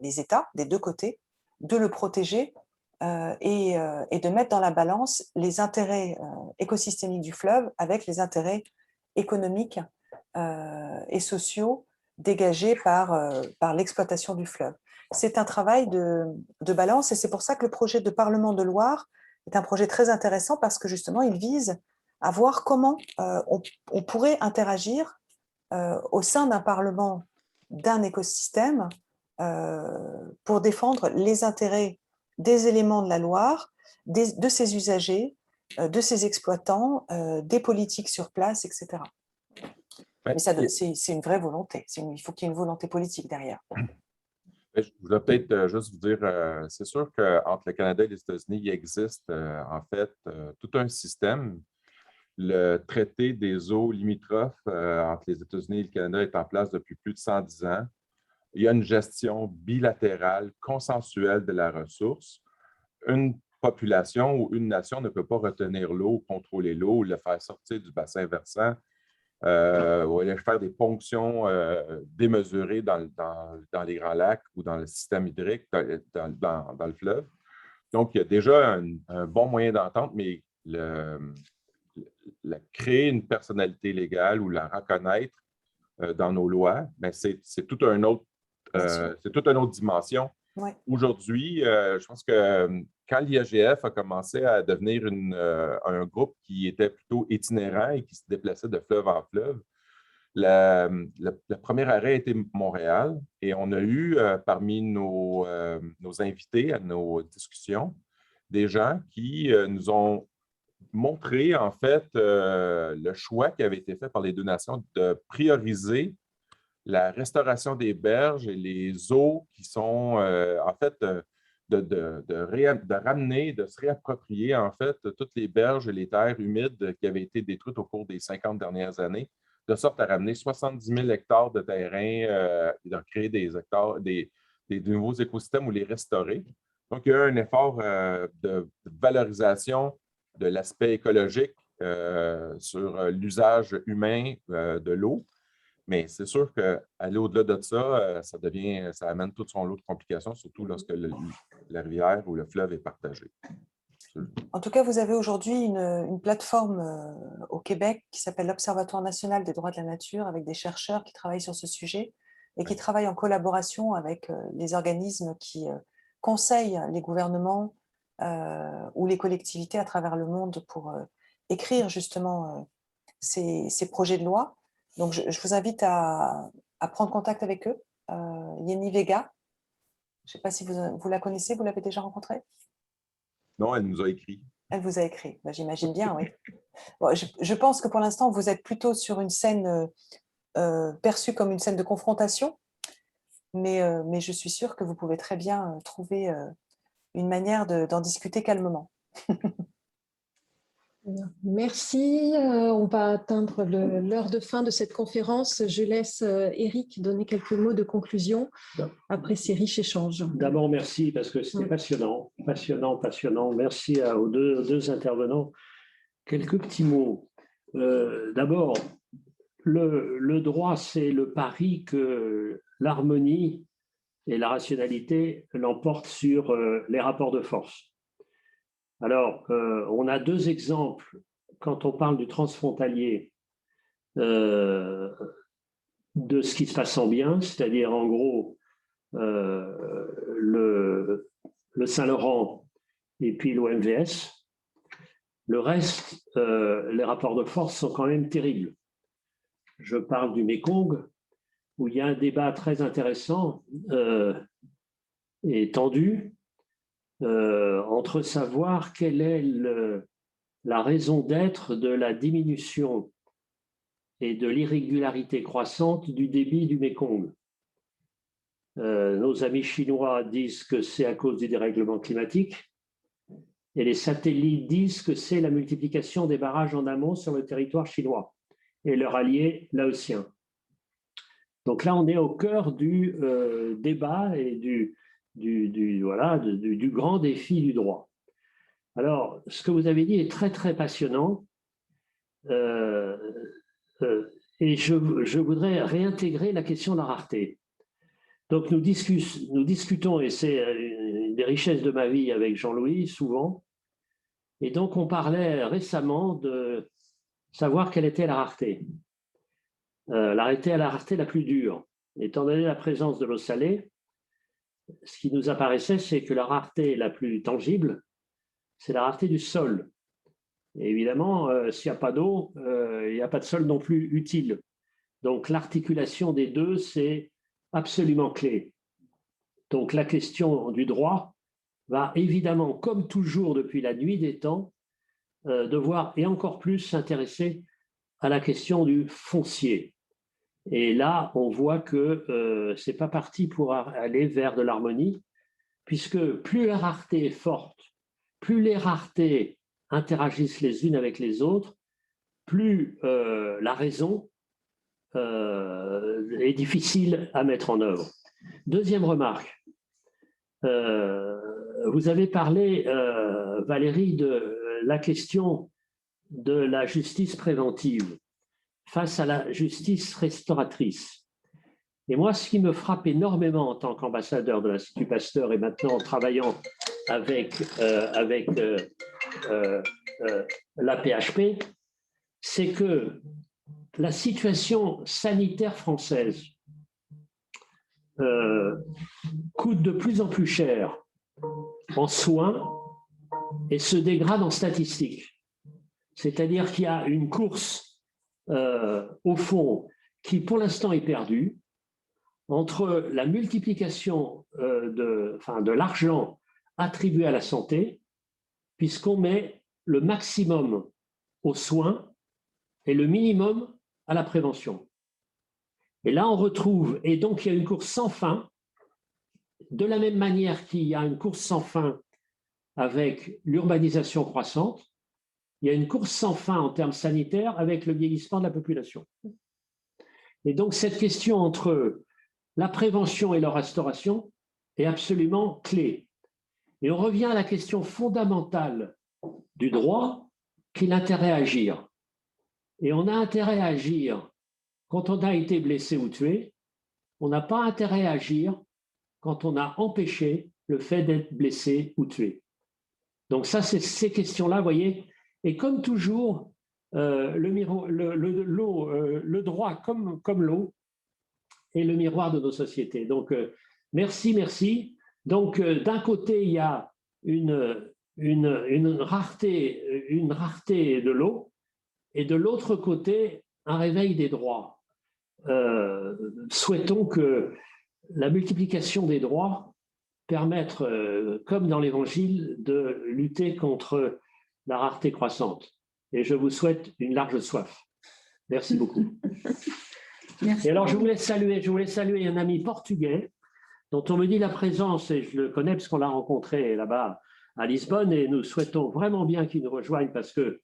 États des 2 côtés de le protéger et de mettre dans la balance les intérêts écosystémiques du fleuve avec les intérêts économiques et sociaux dégagés par l'exploitation du fleuve. C'est un travail de balance et c'est pour ça que le projet de Parlement de Loire est un projet très intéressant parce que justement il vise à voir comment on pourrait interagir au sein d'un parlement d'un écosystème pour défendre les intérêts des éléments de la Loire, de ses usagers, de ses exploitants, des politiques sur place, etc. Mais c'est une vraie volonté. Il faut qu'il y ait une volonté politique derrière. Je voudrais peut-être juste vous dire, c'est sûr qu'entre le Canada et les États-Unis, il existe en fait tout un système. Le traité des eaux limitrophes entre les États-Unis et le Canada est en place depuis plus de 110 ans. Il y a une gestion bilatérale, consensuelle de la ressource. Une population ou une nation ne peut pas retenir l'eau, contrôler l'eau ou le faire sortir du bassin versant ou aller faire des ponctions démesurées dans les Grands Lacs ou dans le système hydrique, dans le fleuve. Donc, il y a déjà un bon moyen d'entente, mais créer une personnalité légale ou la reconnaître dans nos lois, ben c'est toute une autre dimension. Ouais. Aujourd'hui, je pense que quand l'IAGF a commencé à devenir un groupe qui était plutôt itinérant et qui se déplaçait de fleuve en fleuve, le premier arrêt était Montréal et on a eu parmi nos invités à nos discussions des gens qui nous ont montré en fait le choix qui avait été fait par les deux nations de prioriser la restauration des berges et les eaux qui sont en fait de ramener, de se réapproprier en fait toutes les berges et les terres humides qui avaient été détruites au cours des 50 dernières années, de sorte à ramener 70 000 hectares de terrain et de créer des nouveaux écosystèmes ou les restaurer. Donc, il y a eu un effort de valorisation de l'aspect écologique sur l'usage humain de l'eau. Mais c'est sûr qu'aller au-delà de ça, ça amène tout son lot de complications, surtout lorsque la rivière ou le fleuve est partagé. En tout cas, vous avez aujourd'hui une plateforme au Québec qui s'appelle l'Observatoire national des droits de la nature, avec des chercheurs qui travaillent sur ce sujet et qui travaillent en collaboration avec les organismes qui conseillent les gouvernements ou les collectivités à travers le monde pour écrire justement ces projets de loi. Donc, je vous invite à prendre contact avec eux. Yeni Vega, je ne sais pas si vous la connaissez, vous l'avez déjà rencontrée? Non, elle nous a écrit. Elle vous a écrit, ben, j'imagine bien, oui. Bon, je pense que pour l'instant, vous êtes plutôt sur une scène perçue comme une scène de confrontation, mais je suis sûre que vous pouvez très bien trouver une manière d'en discuter calmement. Merci. On va atteindre l'heure de fin de cette conférence. Je laisse Éric donner quelques mots de conclusion après ces riches échanges. D'abord, merci parce que c'était passionnant. Merci aux deux intervenants. Quelques petits mots. D'abord, le droit, c'est le pari que l'harmonie et la rationalité l'emportent sur les rapports de force. Alors, on a deux exemples quand on parle du transfrontalier de ce qui se passe en bien, c'est-à-dire en gros le Saint-Laurent et puis l'OMVS. Le reste, les rapports de force sont quand même terribles. Je parle du Mékong, où il y a un débat très intéressant et tendu entre savoir quelle est la raison d'être de la diminution et de l'irrégularité croissante du débit du Mékong. Nos amis chinois disent que c'est à cause du dérèglement climatique et les satellites disent que c'est la multiplication des barrages en amont sur le territoire chinois et leur allié laotien. Donc là, on est au cœur du débat et du grand défi du droit. Alors, ce que vous avez dit est très, très passionnant. Et je voudrais réintégrer la question de la rareté. Donc, nous discutons, et c'est une des richesses de ma vie avec Jean-Louis, souvent. Et donc, on parlait récemment de savoir quelle était la rareté. La rareté la plus dure. Étant donné la présence de l'eau salée, ce qui nous apparaissait, c'est que la rareté la plus tangible, c'est la rareté du sol. Et évidemment, s'il n'y a pas d'eau, il n'y a pas de sol non plus utile. Donc, l'articulation des deux, c'est absolument clé. Donc, la question du droit va évidemment, comme toujours depuis la nuit des temps, devoir et encore plus s'intéresser à la question du foncier. Et là, on voit que ce n'est pas parti pour aller vers de l'harmonie, puisque plus la rareté est forte, plus les raretés interagissent les unes avec les autres, plus la raison est difficile à mettre en œuvre. Deuxième remarque, vous avez parlé, Valérie, de la question de la justice préventive. face à la justice restauratrice. Et moi, ce qui me frappe énormément en tant qu'ambassadeur de l'Institut Pasteur et maintenant en travaillant avec la PHP, c'est que la situation sanitaire française coûte de plus en plus cher en soins et se dégrade en statistiques. C'est-à-dire qu'il y a une course, au fond, qui pour l'instant est perdue entre la multiplication de l'argent attribué à la santé, puisqu'on met le maximum aux soins et le minimum à la prévention. Et là, on retrouve, et donc il y a une course sans fin, de la même manière qu'il y a une course sans fin avec l'urbanisation croissante, il y a une course sans fin en termes sanitaires avec le vieillissement de la population. Et donc cette question entre la prévention et la restauration est absolument clé. Et on revient à la question fondamentale du droit, qui est l'intérêt à agir. Et on a intérêt à agir quand on a été blessé ou tué. On n'a pas intérêt à agir quand on a empêché le fait d'être blessé ou tué. Donc ça, c'est ces questions-là, vous voyez. Et comme toujours, le droit comme l'eau est le miroir de nos sociétés. Donc, merci, merci. Donc, d'un côté, il y a une rareté de l'eau, et de l'autre côté, un réveil des droits. Souhaitons que la multiplication des droits permette, comme dans l'Évangile, de lutter contre la rareté croissante. Et je vous souhaite une large soif. Merci beaucoup. Merci. Et alors, je voulais saluer un ami portugais dont on me dit la présence, et je le connais parce qu'on l'a rencontré là-bas à Lisbonne, et nous souhaitons vraiment bien qu'il nous rejoigne parce que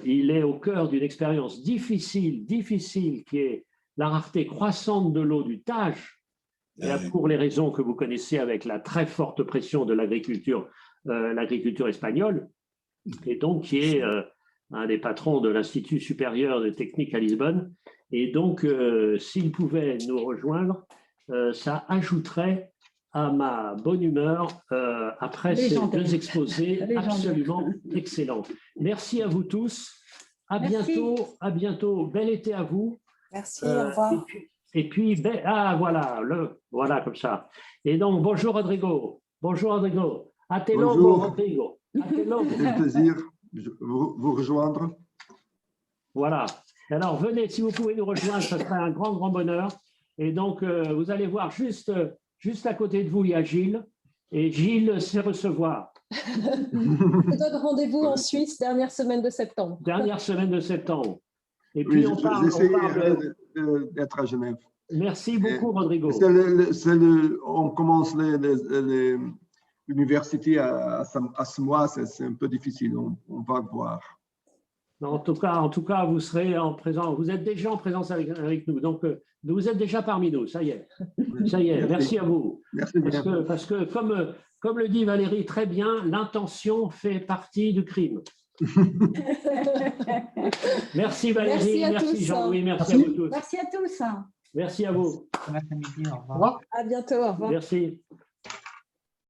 il est au cœur d'une expérience difficile, qui est la rareté croissante de l'eau du Tage, pour les raisons que vous connaissez avec la très forte pression de l'agriculture espagnole, et donc qui est un des patrons de l'Institut supérieur de technique à Lisbonne. Et donc, s'il pouvait nous rejoindre, ça ajouterait à ma bonne humeur après ces deux exposés absolument excellents. Merci à vous tous. À bientôt. Bel été à vous. Merci, au revoir. Et puis voilà, comme ça. Et donc, bonjour Rodrigo. Até logo, Rodrigo. Até logo. C'est un plaisir de vous rejoindre. Voilà. Alors, venez, si vous pouvez nous rejoindre, ce serait un grand, grand bonheur. Et donc, vous allez voir, juste à côté de vous, il y a Gilles. Et Gilles sait recevoir. Je donne rendez-vous en Suisse, dernière semaine de septembre. Et puis, j'essaie d'être à Genève. Merci beaucoup, Rodrigo. On commence l'université à ce mois, c'est un peu difficile, on va voir. En tout cas, vous serez en présence. Vous êtes déjà en présence avec nous, donc vous êtes déjà parmi nous. Ça y est. Merci à vous. Merci bien. Parce que comme le dit Valérie très bien, l'intention fait partie du crime. Merci Valérie, merci Jean-Louis, merci à vous tous. Merci à tous. Merci à vous. Bon après-midi, au revoir. À bientôt, au revoir. Merci.